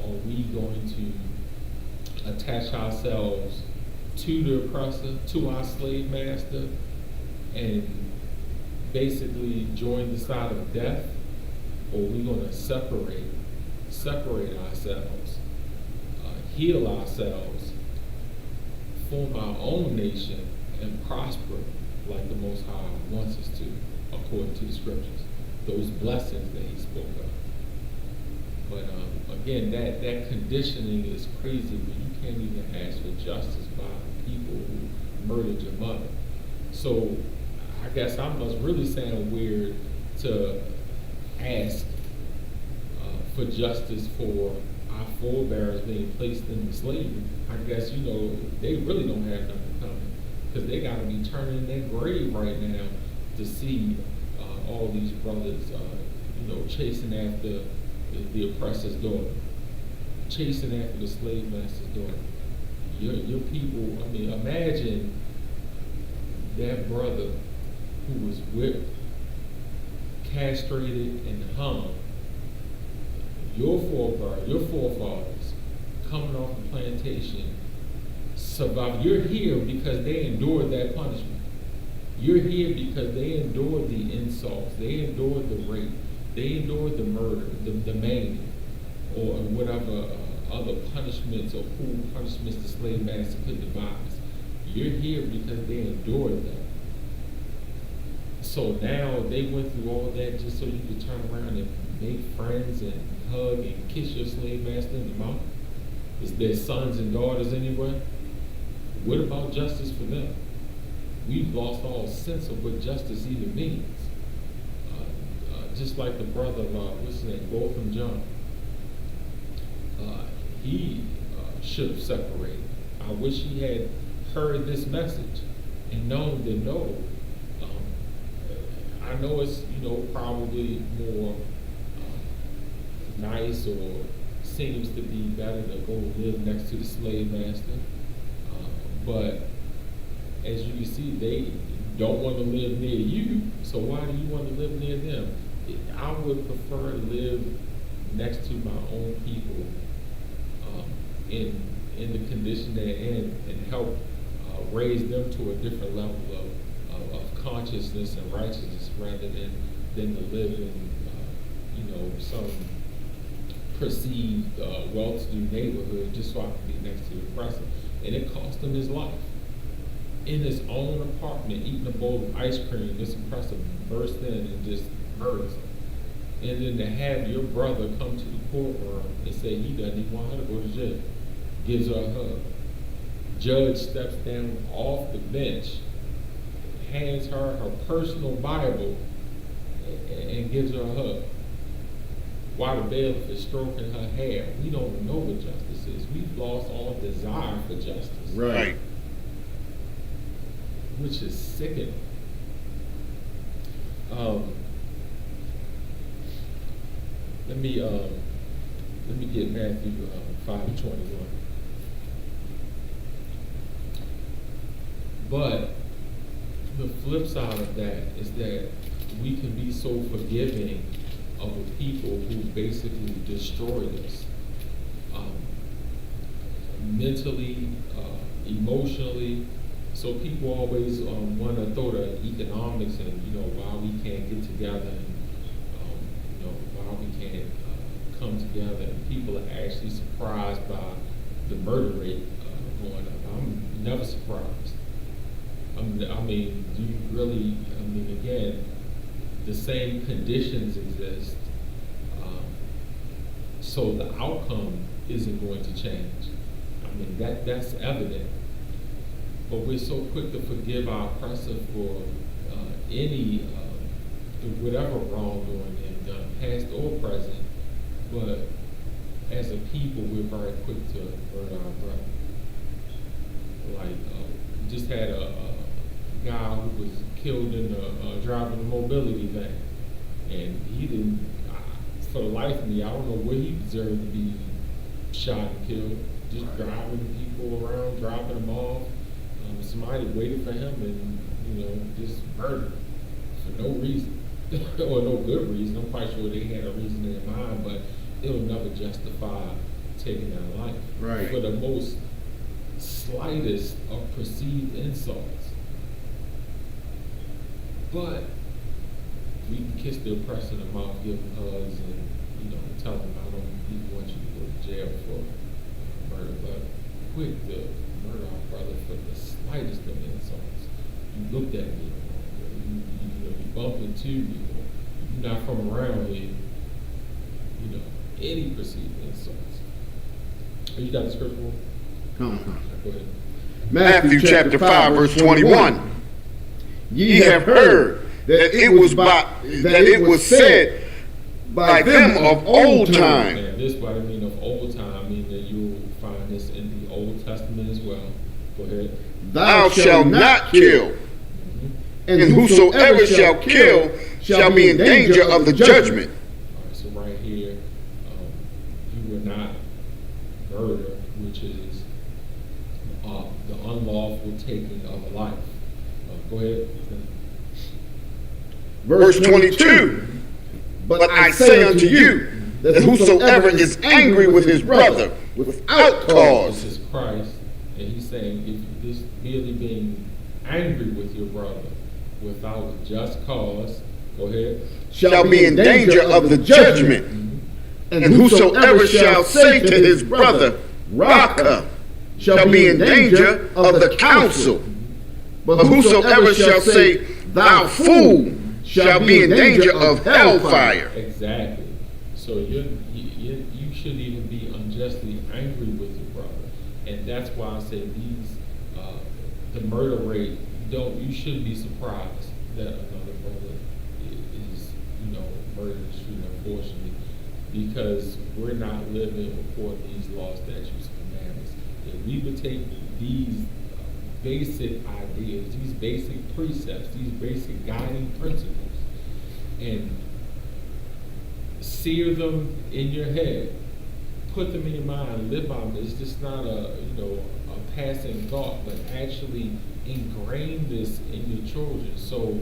are we going to attach ourselves to the oppressor, to our slave master, and basically join the side of death? Or are we going to separate ourselves, heal ourselves, form our own nation, and prosper like the Most High wants us to, according to the scriptures, those blessings that he spoke of. But again, that conditioning is crazy when you can't even ask for justice by people who murdered your mother. So I guess I must really sound weird to ask for justice for our forebears being placed in slavery. I guess, they really don't have nothing coming, because they got to be turning in their grave right now to see all these brothers, chasing after the oppressor's daughter, chasing after the slave master's daughter. Your people, imagine that brother who was whipped, castrated, and hung. Your forefathers, coming off the plantation, survived. You're here because they endured that punishment. You're here because they endured the insults, they endured the rape, they endured the murder, the maiming, or whatever other punishments or cruel punishments the slave master could devise. You're here because they endured that. So now they went through all that just so you could turn around and make friends and hug and kiss your slave master in the mouth? Is their sons and daughters anyway? What about justice for them? We've lost all sense of what justice even means. Just like the brother, what's his name, Botham John. He should have separated. I wish he had heard this message and known that no. I know it's, probably more nice or seems to be better to go live next to the slave master. But as you can see, they don't want to live near you, so why do you want to live near them? I would prefer to live next to my own people in the condition they're in, and help raise them to a different level of consciousness and righteousness, rather than to live in some perceived well-to-do neighborhood just so I can be next to the oppressor. And it cost him his life. In his own apartment, eating a bowl of ice cream, this oppressor burst in and just murders him. And then to have your brother come to the courtroom and say he doesn't even want her to go to jail, gives her a hug. Judge steps down off the bench, hands her her personal Bible, and gives her a hug. While the bailiff is stroking her hair. We don't know what justice is. We've lost all desire for justice. Right. Which is sickening. Let me get Matthew 5:21. But the flip side of that is that we can be so forgiving of the people who basically destroyed us, mentally, emotionally. So people always want to throw the economics and why we can't get together and why we can't come together. And people are actually surprised by the murder rate going up. I'm never surprised. Again, the same conditions exist, so the outcome isn't going to change. That's evident. But we're so quick to forgive our oppressor for any whatever wrongdoing they've done, past or present. But as a people, we're very quick to murder our brother. Like, just had a guy who was killed in driving a mobility van, and he didn't. For the life of me, I don't know where he deserved to be shot and killed. Just driving people around, dropping them off. Somebody waited for him and just murdered for no reason or no good reason. I'm quite sure they had a reason in their mind, but it'll never justify taking their life. Right. For the most slightest of perceived insults. But we can kiss the oppressor in the mouth, give them hugs, and tell them I don't even want you to go to jail for murder, but quick to murder our brother for the slightest of insults. You looked at me, you bumped into me, you're not from around here. Any perceived insults. You got the scripture? Come on. Go ahead. Matthew chapter 5, verse 21. Ye have heard that it was said by them of old time. Yeah, this is what I mean of old time. I mean that you'll find this in the Old Testament as well. Go ahead. Thou shalt not kill, and whosoever shall kill shall be in danger of the judgment. All right, so right here, you will not murder, which is the unlawful taking of a life. Go ahead. Verse 22. But I say unto you that whosoever is angry with his brother without cause. This is Christ, and he's saying if this merely being angry with your brother without a just cause, go ahead, shall be in danger of the judgment. And whosoever shall say to his brother, Raka, shall be in danger of the council. But whosoever shall say, Thou fool, shall be in danger of hellfire. Exactly. So you shouldn't even be unjustly angry with your brother, and that's why I say the murder rate. You shouldn't be surprised that another brother is murdered in the street, unfortunately, because we're not living according to these laws, statutes, and commandments. If we would take these basic ideas, these basic precepts, these basic guiding principles, and sear them in your head, put them in your mind, live by them. It's just not a passing thought, but actually ingrain this in your children. So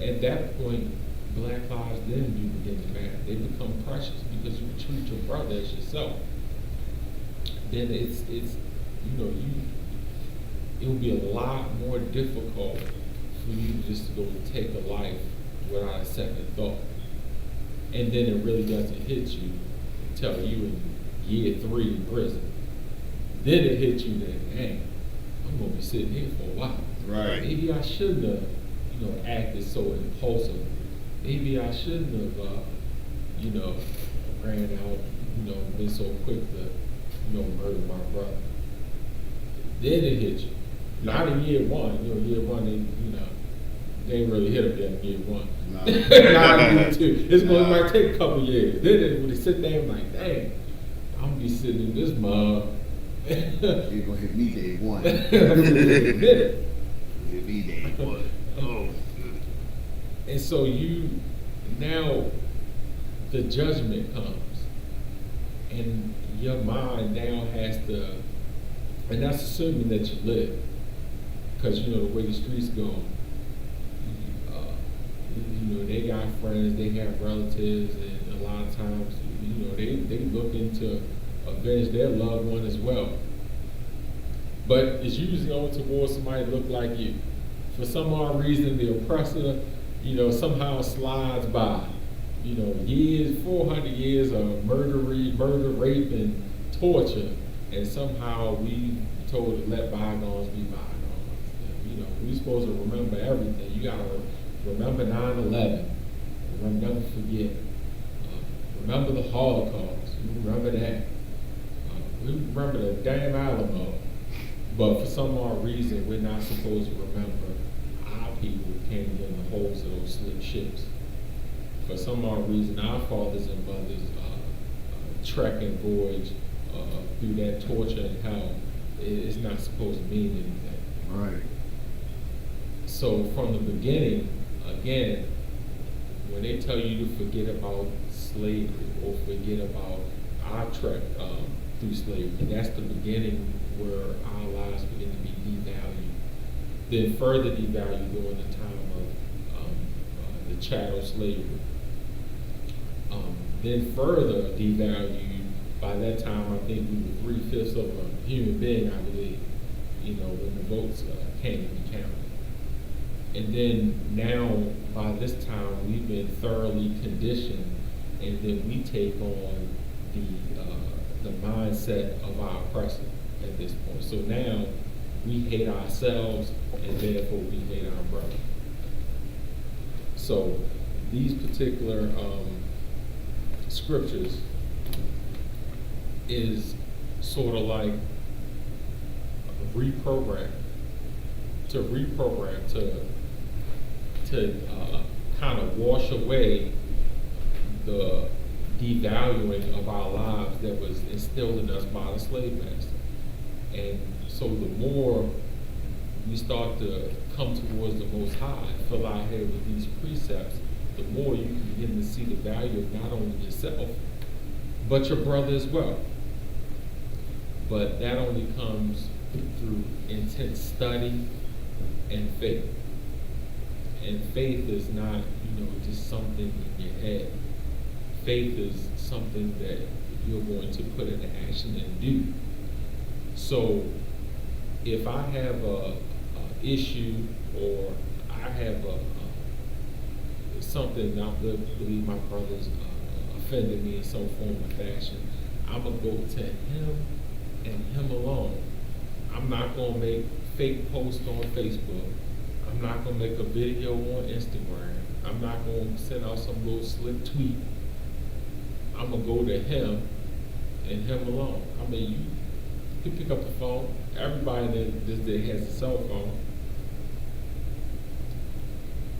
at that point, black lives then do begin to matter. They become precious because you treat your brother as yourself. then it would be a lot more difficult for you just to go take a life without a second thought. And then it really doesn't hit you until you in year 3 in prison. Then it hits you that, dang, I'm gonna be sitting here for a while. Right. Maybe I shouldn't have, acted so impulsive. Maybe I shouldn't have, ran out, been so quick to, murder my brother. Then it hits you. Not in year 1. Year 1, they ain't really hit up yet in year 1. No. Not in year 2. It might take a couple years. Then when they sit there, I'm like, dang, I'm gonna be sitting in this mug. You're gonna hit me day 1. Hit me day 1. Oh. And so now the judgment comes, and your mind now has to, and that's assuming that you live, because the way the streets go, they got friends, they have relatives, and a lot of times, they looking to avenge their loved one as well. But it's usually on towards somebody that look like you. For some odd reason, the oppressor, somehow slides by. 400 years of murder, rape, and torture, and somehow we told to let bygones be bygones. We supposed to remember everything. You gotta remember 9/11. Never forget. Remember the Holocaust. You remember that. We remember the damn Alamo. But for some odd reason, we're not supposed to remember our people who came in the holes of those slip ships. For some odd reason, our fathers and mothers trek and voyage through that torture and hell. It's not supposed to mean anything. Right. So from the beginning, again, when they tell you to forget about slavery or forget about our trek through slavery, that's the beginning where our lives begin to be devalued. Then further devalued during the time of the chattel slavery. Then further devalued by that time. I think we were 3/5 of a human being, I believe. When the votes came to be counted. And then now, by this time, we've been thoroughly conditioned, and then we take on the mindset of our oppressor at this point. So now we hate ourselves, and therefore we hate our brother. So these particular scriptures is sort of like reprogram to kind of wash away the devaluing of our lives that was instilled in us by the slave master. And so the more we start to come towards the Most High, fill our head with these precepts, the more you can begin to see the value of not only yourself, but your brother as well. But that only comes through intense study and faith. And faith is not, just something in your head. Faith is something that you're going to put into action and do. So if I have a issue, or I have something I believe my brother's offended me in some form or fashion, I'm going to go to him and him alone. I'm not going to make fake posts on Facebook. I'm not going to make a video on Instagram. I'm not going to send out some little slick tweet. I'm going to go to him and him alone. I mean, you can pick up the phone. Everybody this day has a cell phone.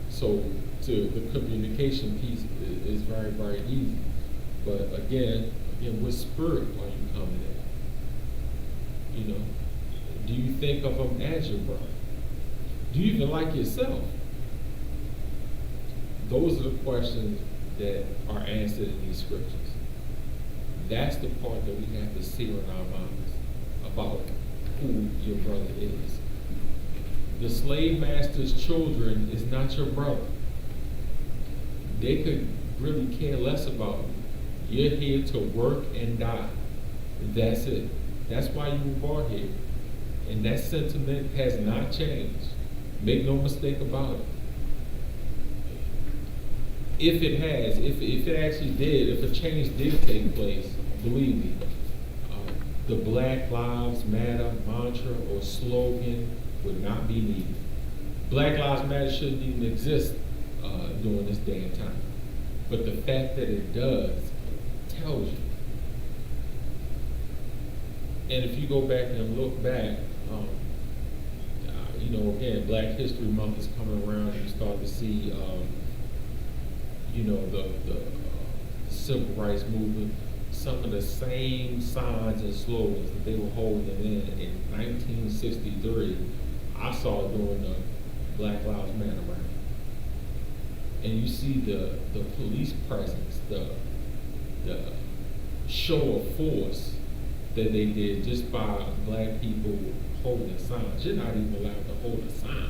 So the communication piece is very, very easy. But again, what spirit are you coming in? Do you think of him as your brother? Do you even like yourself? Those are the questions that are answered in these scriptures. That's the part that we have to seal in our minds about who your brother is. The slave master's children is not your brother. They could really care less about you. You're here to work and die. That's it. That's why you were born here. And that sentiment has not changed. Make no mistake about it. If it has, if it actually did, if a change did take place, believe me, the Black Lives Matter mantra or slogan would not be needed. Black Lives Matter shouldn't even exist during this day and time. But the fact that it does tells you. And if you go back and look back, you know, again, Black History Month is coming around, and you start to see, you know, the civil rights movement, some of the same signs and slogans that they were holding in 1963, I saw during the Black Lives Matter rally. And you see the police presence, the show of force that they did just by black people holding signs. You're not even allowed to hold a sign.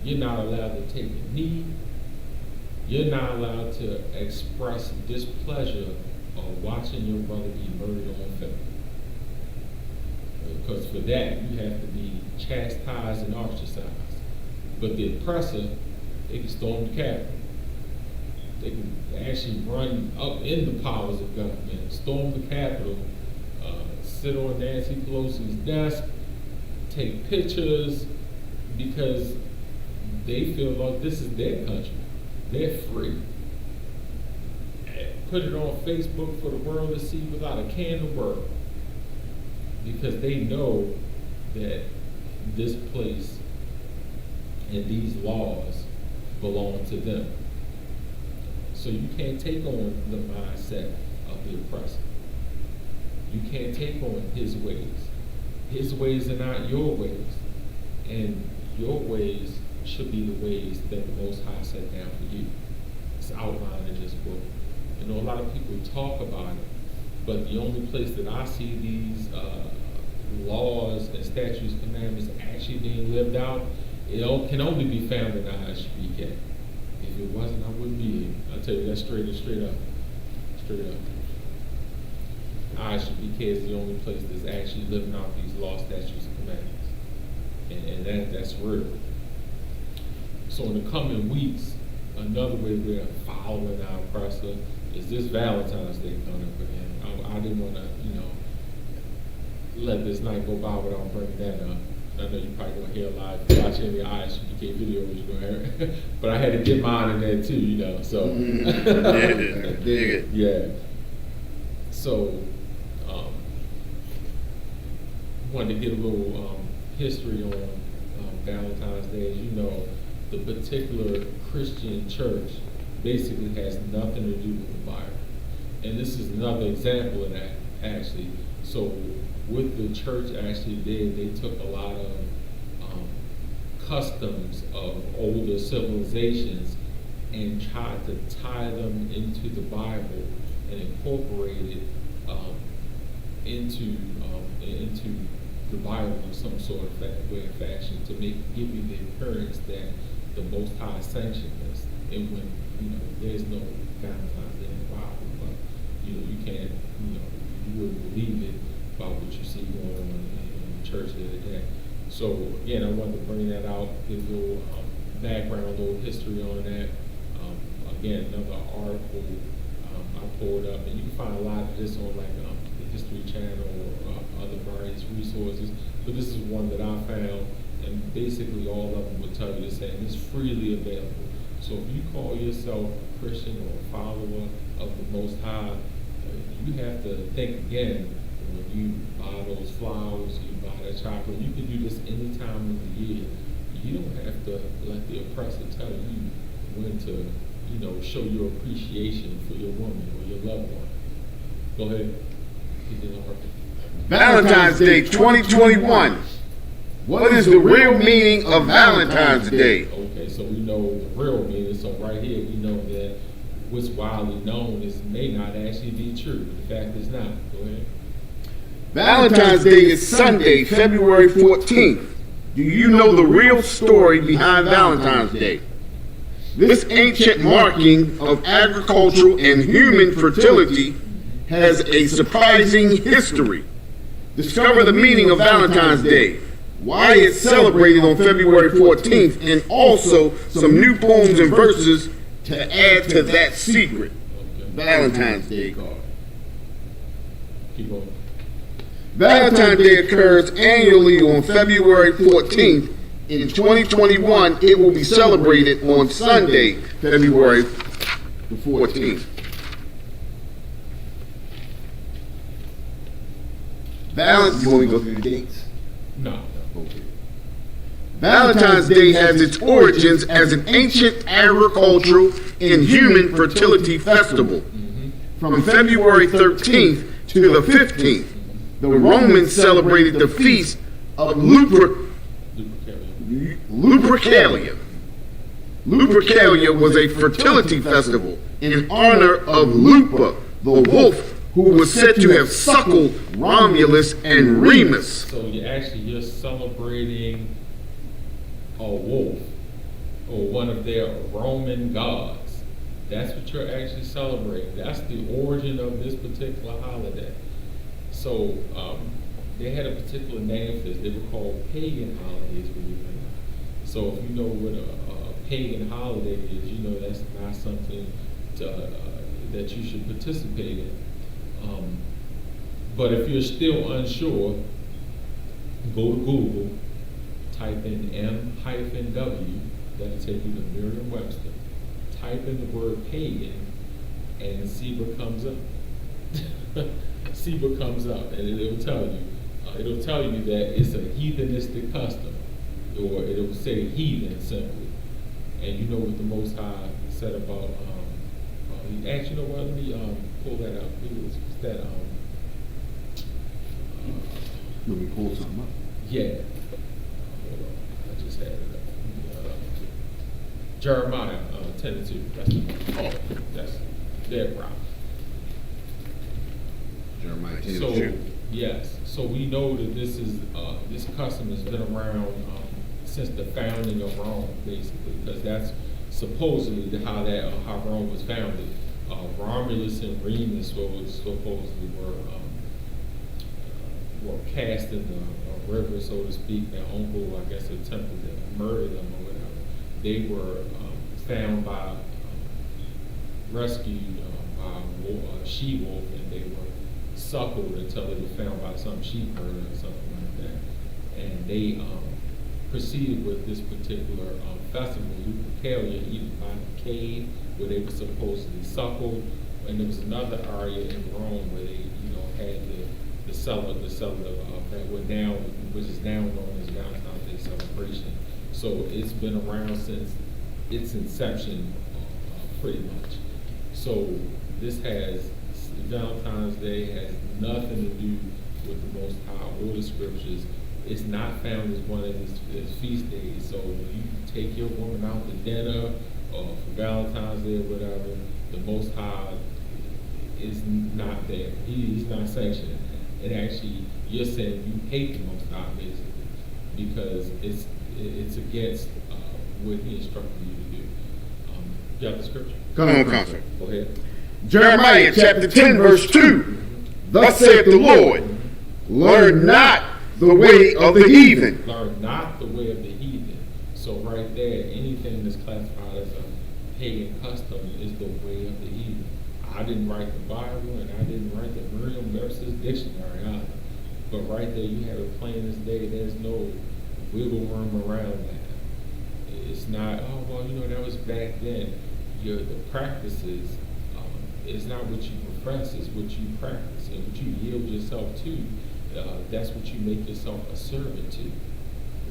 You're not allowed to take a knee. You're not allowed to express displeasure of watching your brother be murdered on film. Because for that, you have to be chastised and ostracized. But the oppressor, they can storm the Capitol. They can actually run up in the powers of government, storm the Capitol, sit on Nancy Pelosi's desk, take pictures, because they feel like this is their country. They're free. Put it on Facebook for the world to see without a care in the world, because they know that this place and these laws belong to them. So you can't take on the mindset of the oppressor. You can't take on his ways. His ways are not your ways. And your ways should be the ways that the Most High set down for you. It's outlined in this book. You know, a lot of people talk about it, but the only place that I see these laws and statutes, commandments actually being lived out, it can only be found in the Isupk. If it wasn't, I wouldn't be here. I'll tell you that straight up. Straight up. Isupk is the only place that's actually living out these laws, statutes, and commandments. And that's real. So in the coming weeks, another way we're following our oppressor is this Valentine's Day coming up again. I didn't want to, let this night go by without bringing that up. I know you probably gonna hear a lot if you watch any Isupk videos, you're gonna hear, but I had to get mine in there too, so. Yeah. So, wanted to get a little history on Valentine's Day. As you know, the particular Christian church basically has nothing to do with the Bible. And this is another example of that, actually. So what the church actually did, they took a lot of customs of older civilizations and tried to tie them into the Bible and incorporate it into the Bible in some sort of way or fashion to give you the appearance that the Most High sanctioned this. And when there's no Valentine's Day in the Bible, but you can't, you wouldn't believe it about what you see going on in the church the other day. So again, I wanted to bring that out, give a little background, a little history on that. Again, another article I pulled up, and you can find a lot of this on like the History Channel or other various resources. But this is one that I found, and basically all of them will tell you the same. It's freely available. So if you call yourself a Christian or a follower of the Most High, you have to think again when you buy those flowers, you buy that chocolate. You can do this any time of the year. You don't have to let the oppressor tell you when to, show your appreciation for your woman or your loved one. Go ahead. Valentine's Day 2021. What is the real meaning of Valentine's Day? Okay, so we know the real meaning. So right here, we know that what's widely known may not actually be true. In fact, it's not. Go ahead. Valentine's Day is Sunday, February 14th. Do you know the real story behind Valentine's Day? This ancient marking of agricultural and human fertility has a surprising history. Discover the meaning of Valentine's Day, why it's celebrated on February 14th, and also some new poems and verses to add to that secret Valentine's Day card. Keep going. Valentine's Day occurs annually on February 14th. In 2021, it will be celebrated on Sunday, February the 14th. You want me to go through the dates? No. Okay. Valentine's Day has its origins as an ancient agricultural and human fertility festival. From February 13th to the 15th, the Romans celebrated the feast of Lupercalia. Lupercalia was a fertility festival in honor of Lupa, the wolf who was said to have suckled Romulus and Remus. So you're celebrating a wolf or one of their Roman gods. That's what you're actually celebrating. That's the origin of this particular holiday. So they had a particular name for this. They were called pagan holidays, believe it or not. So if you know what a pagan holiday is, you know that's not something that you should participate in. But if you're still unsure, go to Google, type in M-W, that'll take you to Merriam-Webster. Type in the word pagan, and see what comes up. See what comes up, and it'll tell you. It'll tell you that it's a heathenistic custom, or it'll say heathen simply. And you know what the Most High said about. Actually, you know what? Let me pull that up. What's that? Let me pull something up. Yeah. Hold on. I just had it up. Jeremiah 10:2. That's dead right. Jeremiah 10. So yes, so we know that this custom has been around since the founding of Rome, basically, because that's supposedly how Rome was founded. Romulus and Remus supposedly were cast in the river, so to speak. Their uncle, I guess, attempted to murder them or whatever. They were found rescued by a she-wolf, and they were suckled until they were found by some sheep herder or something like that. And they proceeded with this particular festival, Lupercalia, even by the cave where they were supposedly suckled. And there was another area in Rome where they, had the cellar that went down, which is now known as Valentine's Day celebration. So it's been around since its inception, pretty much. So Valentine's Day has nothing to do with the Most High or the Scriptures. It's not found as one of his feast days. So when you take your woman out to dinner or for Valentine's Day or whatever, the Most High is not there. He's not sanctioning it. And actually, you're saying you hate the Most High, basically, because it's against what he instructed you to do. You got the scripture? Come on, Comfort. Go ahead. Jeremiah chapter 10, verse 2. Thus saith the Lord, learn not the way of the heathen. Learn not the way of the heathen. So right there, anything that's classified as a pagan custom is the way of the heathen. I didn't write the Bible, and I didn't write the Merriam-Webster's dictionary either. But right there, you have it plain as day. There's no wiggle room around that. It's not, that was back then. The practices is not what you profess, it's what you practice and what you yield yourself to. That's what you make yourself a servant to.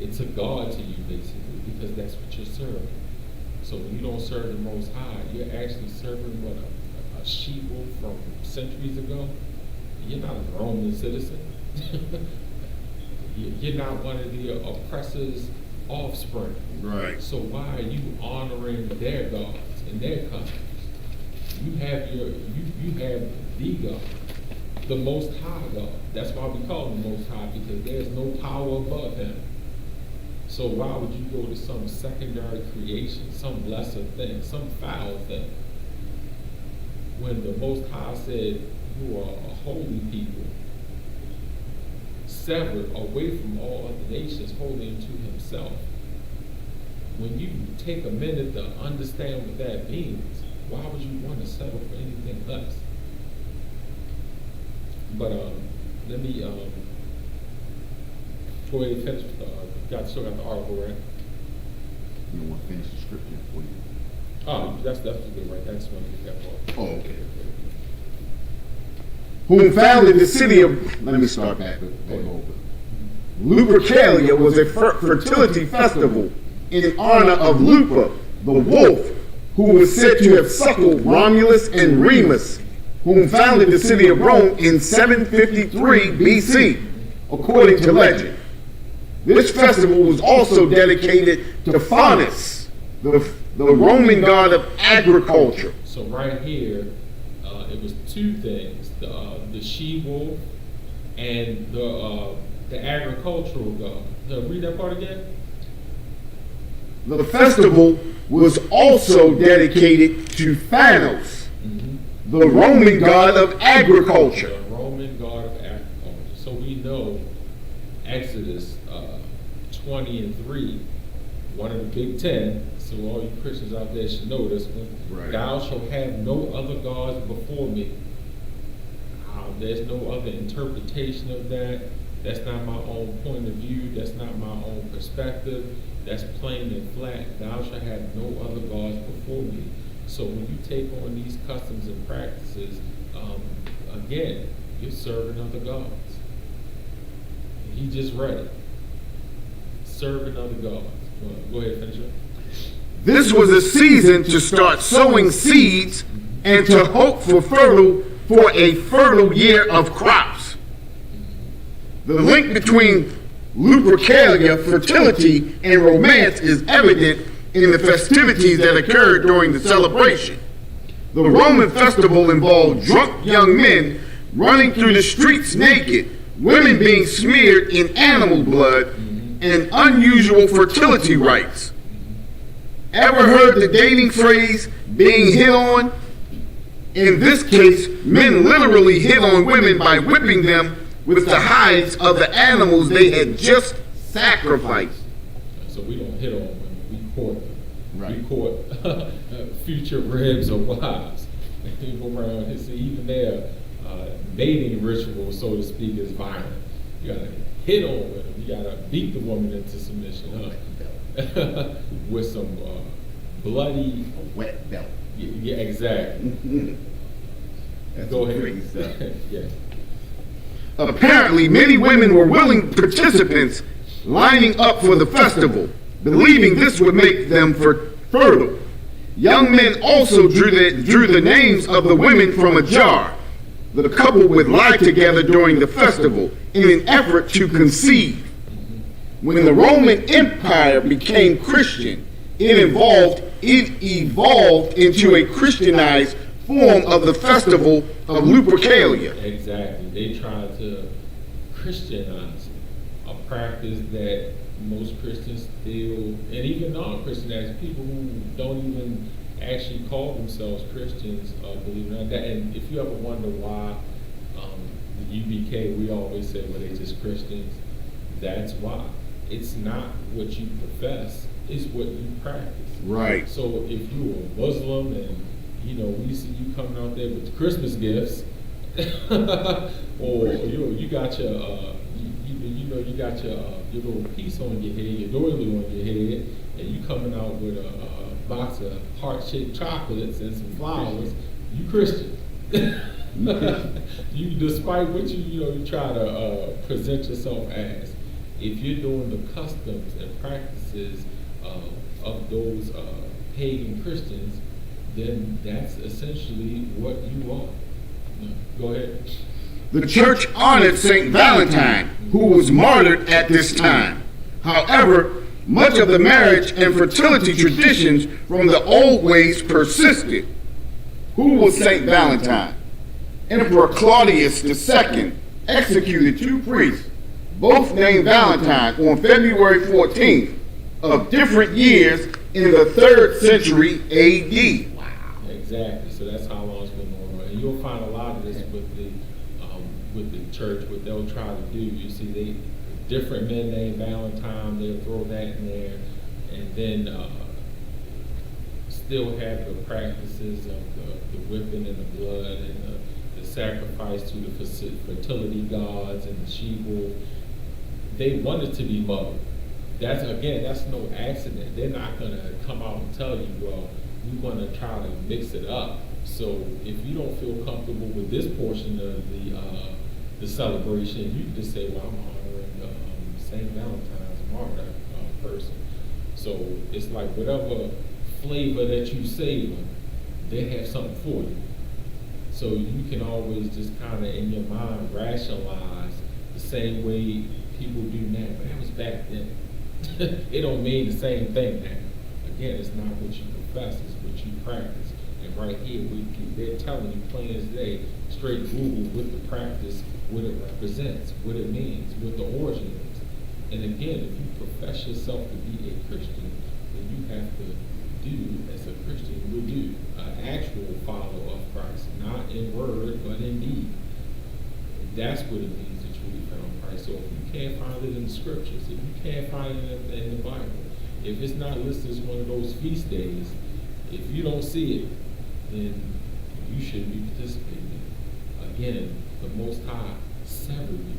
It's a God to you, basically, because that's what you're serving. So when you don't serve the Most High, you're actually serving a she-wolf from centuries ago. You're not a Roman citizen. You're not one of the oppressor's offspring. Right. So why are you honoring their gods and their customs? You have the God, the Most High God. That's why we call him the Most High, because there's no power above him. So why would you go to some secondary creation, some lesser thing, some foul thing, when the Most High said you are a holy people severed away from all other nations, holding to himself. When you take a minute to understand what that means, why would you want to settle for anything less? But let me go ahead and finish. Still got the article, right? You want to finish the scripture for you? Oh, that's good, right? That's one to get that part. Oh, okay. Whom founded the city of, let me start back over. Lupercalia was a fertility festival in honor of Lupa, the wolf, who was said to have suckled Romulus and Remus, whom founded the city of Rome in 753 BC, according to legend. This festival was also dedicated to Faunus, the Roman god of agriculture. So right here, it was two things: the she-wolf and the agricultural god. Read that part again. The festival was also dedicated to Phanos, the Roman god of agriculture. The Roman god of agriculture. So we know Exodus 20:3, one of the Big Ten. So all you Christians out there should know this one. Right. Thou shalt have no other gods before me. There's no other interpretation of that. That's not my own point of view. That's not my own perspective. That's plain and flat. Thou shalt have no other gods before me. So when you take on these customs and practices, again, you're serving other gods. He just read it. Serving other gods. Go ahead, finish it. This was a season to start sowing seeds and to hope for a fertile year of crops. The link between Lupercalia, fertility, and romance is evident in the festivities that occurred during the celebration. The Roman festival involved drunk young men running through the streets naked, women being smeared in animal blood, and unusual fertility rites. Ever heard the dating phrase, being hit on? In this case, men literally hit on women by whipping them with the hides of the animals they had just sacrificed. So we don't hit on women, we court them. Right. We court future ribs or wives. You go around and see even their mating ritual, so to speak, is violent. You gotta hit on women, you gotta beat the woman into submission, with some bloody, A wet belt. yeah, exactly. That's Go ahead. crazy stuff. Yeah. Apparently, many women were willing participants lining up for the festival, believing this would make them fertile. Young men also drew the names of the women from a jar. The couple would lie together during the festival in an effort to conceive. When the Roman Empire became Christian, it evolved into a Christianized form of the festival of Lupercalia. Exactly. They tried to Christianize a practice that most Christians still, and even non-Christian, people who don't even actually call themselves Christians, believe it or not. And if you ever wonder why the UBK, we always say, well, they just Christians, that's why. It's not what you profess, it's what you practice. Right. So if you're a Muslim and we see you coming out there with Christmas gifts, or you got your you got your little piece on your head, your doily on your head, and you coming out with a box of heart-shaped chocolates and some flowers, you Christian. You, despite what you try to present yourself as, if you're doing the customs and practices of those pagan Christians, then that's essentially what you are. Go ahead. The church honored Saint Valentine, who was martyred at this time. However, much of the marriage and fertility traditions from the old ways persisted. Who was Saint Valentine? Emperor Claudius II executed two priests, both named Valentine, on February 14th of different years in the 3rd century AD. Exactly. So that's how long it's been going on. And you'll find a lot of this with the with the church, what they'll try to do, you see, different men named Valentine, they'll throw that in there, and then still have the practices of the whipping and the blood and the sacrifice to the fertility gods and the she-wolf. They want it to be muddled. That's no accident. They're not going to come out and tell you, well, we're going to try to mix it up. So if you don't feel comfortable with this portion of the celebration, you can just say, well, I'm honoring St. Valentine's martyr person. So it's like whatever flavor that you savor, they have something for you. So you can always just kind of in your mind rationalize the same way people do now. But that was back then. It don't mean the same thing now. Again, it's not what you profess, it's what you practice. And right here, they're telling you plain as day, straight Google with the practice, what it represents, what it means, what the origin is. And again, if you profess yourself to be a Christian, then you have to do as a Christian would do, an actual follower of Christ, not in word, but in deed. That's what it means to truly follow Christ. So if you can't find it in the scriptures, if you can't find it in the Bible, if it's not listed as one of those feast days, if you don't see it, then you shouldn't be participating. Again, the Most High severed you.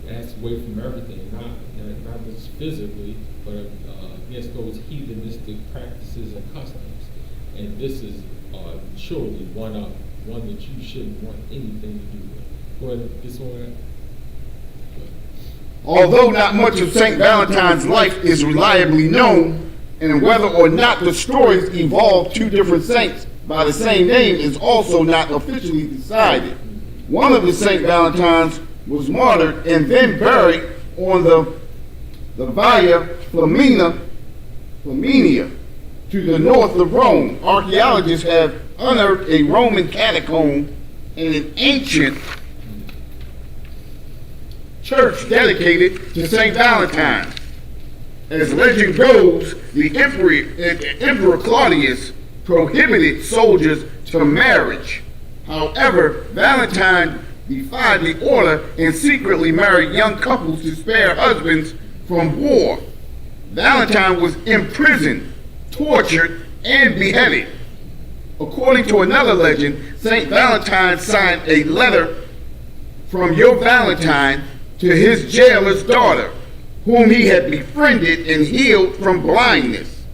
That's away from everything, not just physically, but against those heathenistic practices and customs. And this is surely one that you shouldn't want anything to do with. Go ahead, this one. Although not much of St. Valentine's life is reliably known, and whether or not the stories evolved two different saints by the same name is also not officially decided. One of the St. Valentines was martyred and then buried on the Via Flaminia to the north of Rome. Archaeologists have unearthed a Roman catacomb and an ancient church dedicated to St. Valentine. As legend goes, the Emperor Claudius prohibited soldiers to marriage. However, Valentine defied the order and secretly married young couples to spare husbands from war. Valentine was imprisoned, tortured, and beheaded. According to another legend, St. Valentine signed a letter from your Valentine to his jailer's daughter, whom he had befriended and healed from blindness.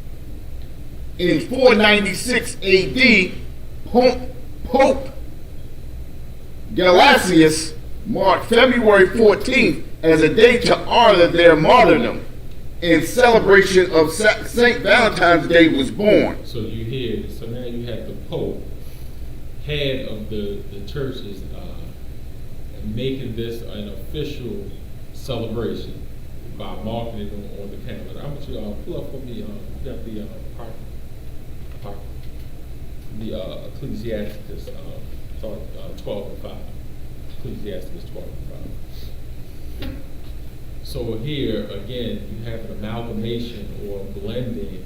In 496 AD, Pope Gelasius marked February 14th as a day to honor their martyrdom. In celebration of St. Valentine's Day was born. So you hear, so now you have the Pope, head of the churches, making this an official celebration by marking it on the calendar. I want you to pull up for me, you got the Ecclesiastes 12 and 5. Ecclesiastes 12 and 5. So here, again, you have an amalgamation or blending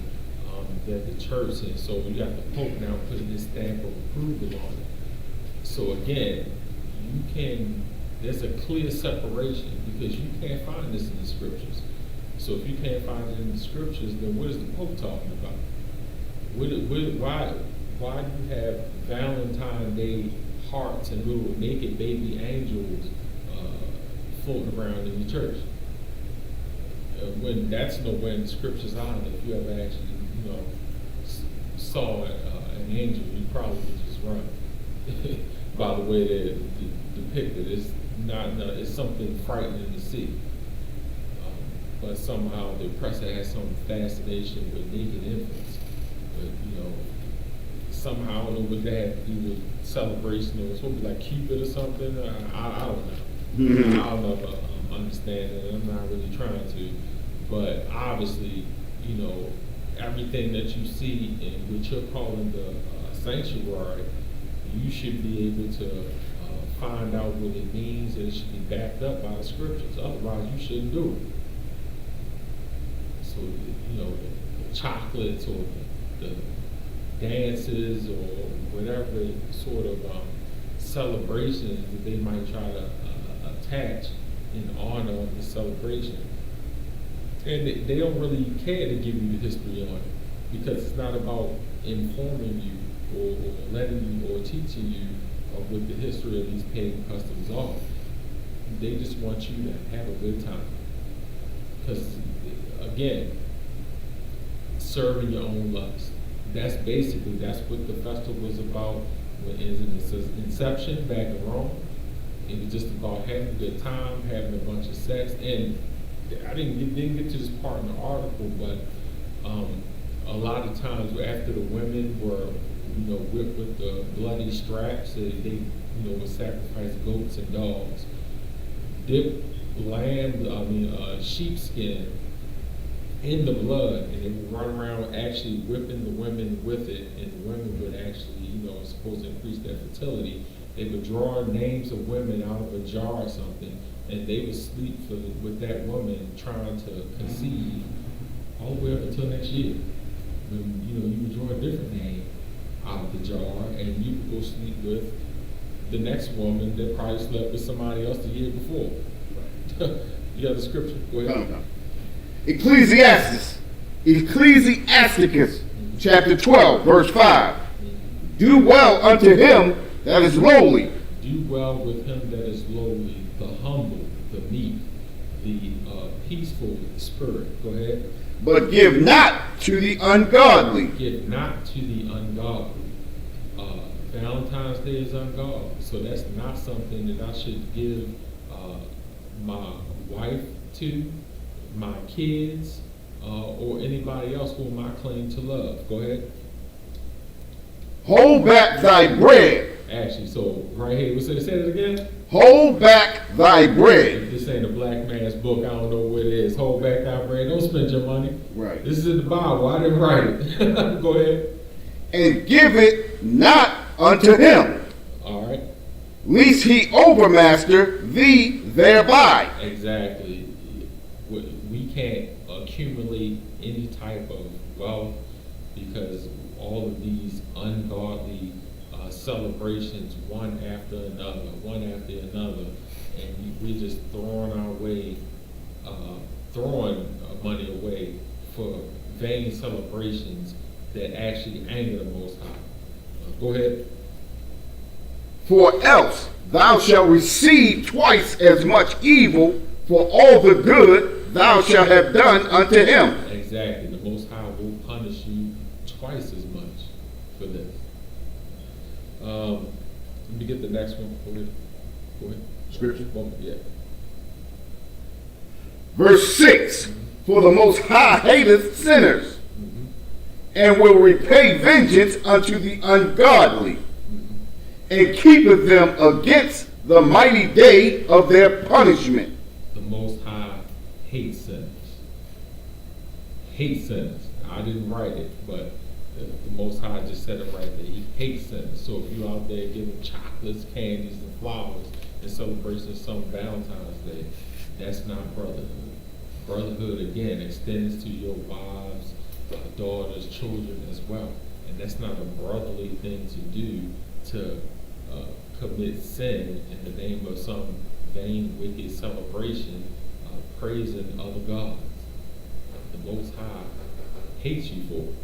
that the church is. So you got the Pope now putting his stamp of approval on it. So again, there's a clear separation because you can't find this in the scriptures. So if you can't find it in the scriptures, then what is the Pope talking about? Why do you have Valentine's Day hearts and little naked baby angels floating around in the church? When that's nowhere in the scriptures either. If you ever actually, saw an angel, you probably would just run. By the way they're depicted, it's something frightening to see. But somehow the oppressor has some fascination with naked infants. But somehow I don't know what that had to do with celebration. It was supposed to be like Cupid or something. I don't know. Mm-hmm. I'll never understand it. I'm not really trying to. But obviously, everything that you see in what you're calling the sanctuary, you should be able to find out what it means, and it should be backed up by the scriptures. Otherwise, you shouldn't do it. So, the chocolates or the dances or whatever sort of celebrations that they might try to attach in honor of the celebration. And they don't really care to give you the history on it, because it's not about informing you or letting you or teaching you of what the history of these pagan customs are. They just want you to have a good time. Because, again, serving your own lust. That's what the festival was about when it was in its inception back in Rome. It was just about having a good time, having a bunch of sex. And I didn't get to this part in the article, but a lot of times after the women were, whipped with the bloody straps, they would sacrifice goats and dogs, dip sheepskin in the blood, and they would run around actually whipping the women with it, and the women would actually, supposed to increase their fertility. They would draw names of women out of a jar or something, and they would sleep with that woman trying to conceive all the way up until next year. When, you would draw a different name out of the jar, and you would go sleep with the next woman that probably slept with somebody else the year before. You have the scripture? Go ahead. Ecclesiasticus, chapter 12, verse 5. Do well unto him that is lowly. Do well with him that is lowly, the humble, the meek, the peaceful spirit. Go ahead. But give not to the ungodly. Give not to the ungodly. Valentine's Day is ungodly, so that's not something that I should give my wife to, my kids, or anybody else whom I claim to love. Go ahead. Hold back thy bread. Actually, so right here, say it again. Hold back thy bread. If this ain't a black man's book, I don't know what it is. Hold back thy bread. Don't spend your money. Right. This is in the Bible. I didn't write it. Go ahead. And give it not unto him. All right. Lest he overmaster thee thereby. Exactly. We can't accumulate any type of wealth because all of these ungodly celebrations, one after another, and we're just throwing money away for vain celebrations that actually anger the Most High. Go ahead. For else thou shalt receive twice as much evil for all the good thou shalt have done unto him. Exactly. The Most High will punish you twice as much for this. Let me get the next one. Go ahead. Scripture? Yeah. Verse 6. For the Most High hateth sinners, and will repay vengeance unto the ungodly, and keepeth them against the mighty day of their punishment. The Most High hates sinners. Hates sinners. I didn't write it, but the Most High just said it right there. He hates sinners. So if you're out there giving chocolates, candies, and flowers in celebration of some Valentine's Day, that's not brotherhood. Brotherhood, again, extends to your wives, daughters, children as well. And that's not a brotherly thing to do, to commit sin in the name of some vain, wicked celebration, praising other gods. The Most High hates you for it.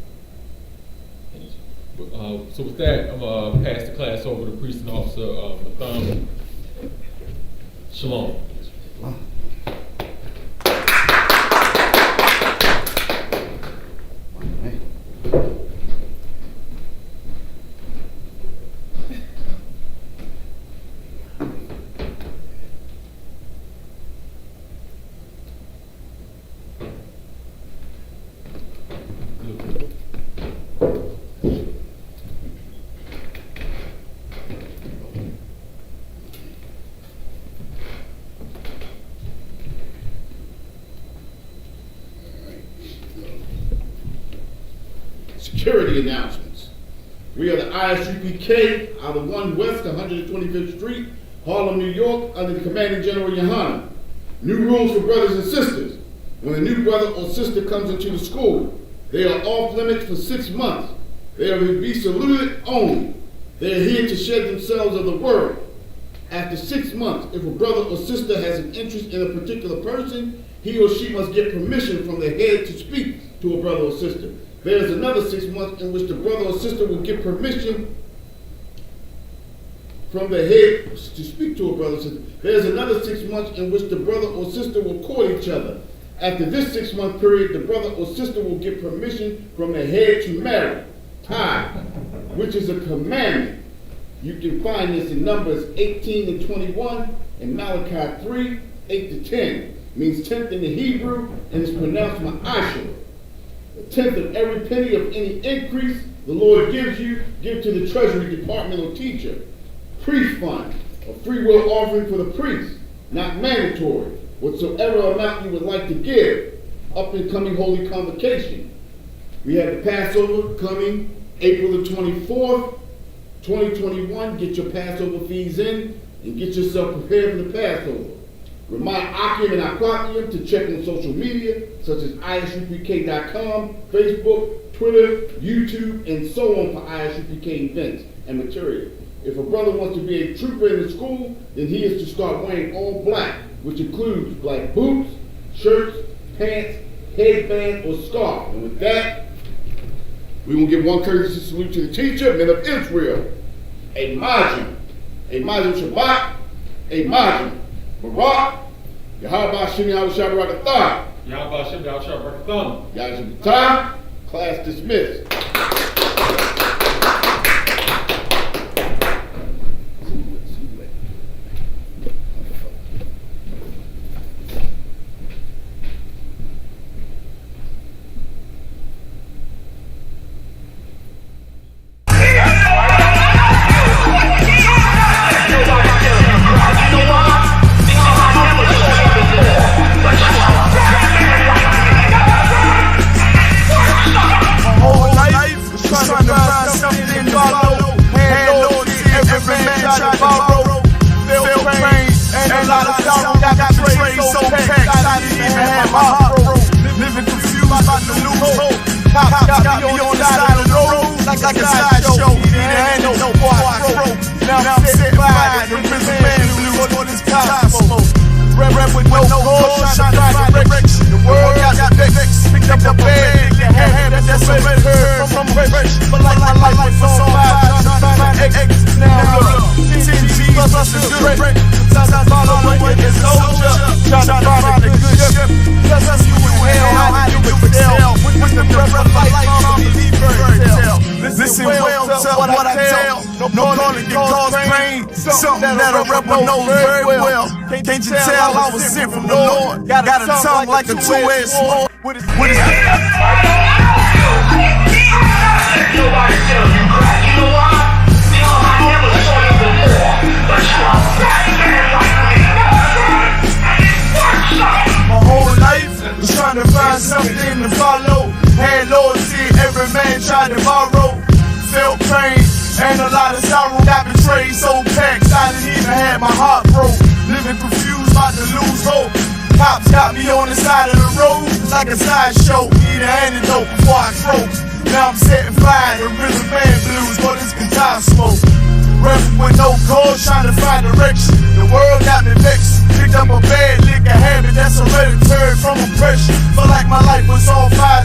So with that, I'm going to pass the class over to Priest and Officer Matham. Shalom. Security announcements. We are the Isupk out of 1 West 125th Street, Harlem, New York, under the commanding General Yohana. New rules for brothers and sisters. When a new brother or sister comes into the school, they are off limits for 6 months. They are to be saluted only. They are here to shed themselves of the word. After 6 months, if a brother or sister has an interest in a particular person, he or she must get permission from the head to speak to a brother or sister. There is another 6 months in which the brother or sister will get permission from the head to speak to a brother or sister. There is another 6 months in which the brother or sister will court each other. After this 6 month period, the brother or sister will get permission from the head to marry, tithe, which is a commandment. You can find this in Numbers 18 and 21 and Malachi 3, 8 to 10. It means tenth in the Hebrew and is pronounced ma'ashah. A tenth of every penny of any increase the Lord gives you, give to the treasury department or teacher. Priest fund, a free will offering for the priest, not mandatory. Whatsoever amount you would like to give, up and coming holy convocation. We have the Passover coming April the 24th, 2021. Get your Passover fees in and get yourself prepared for the Passover. Remind Akim and Aquakium to check on social media such as isupk.com, Facebook, Twitter, YouTube, and so on for ISUPK events and material. If a brother wants to be a trooper in the school, then he is to start wearing all black, which includes black boots, shirts, pants, headband, or scarf. And with that, we will give one courtesy salute to the teacher, men of Israel. A Majim Shabbat, a Majim Barak, Yahweh Shimi Hawashah Barakatah. Yahweh Shem Yahweh Barakatah. Yahweh class dismissed. Like a sideshow, ain't no quattro. Now I'm sitting by the prison man blues on this cosmos. Rep with no cause, trying to find direction. The world got vexed, picked up the bed, that's a red curve from fresh. But like my life was on fire, trying to find exit. Now look, 10 G's plus a good break. Sometimes I follow like a soldier, trying to find a good ship. Plus us you in hell, how you with hell. With the breath of life, I'm a fairy tale. Listen well to what I tell. No calling can cause pain. Something that a rebel knows very well. Can't you tell I was sent from the Lord? Got a tongue like a two-edged sword. What is Nobody tell you that. You know why? Because I never saw you before. But you are a black man like me. And it works out. My whole life was trying to find something to follow. Had loyalty, every man tried to borrow. Felt pain and a lot of sorrow. Got betrayed, so packed I didn't even have my heart broke. Living confused, about to lose hope. Cops got me on the side of the road like a sideshow. Need an antidote before I croak. Now I'm setting fire to rhythm band blues, but it's guitar smoke. Rapping with no cause, trying to find direction. The world got me vexed. Picked up a bad liquor habit that's hereditary from oppression. Felt like my life was on fire.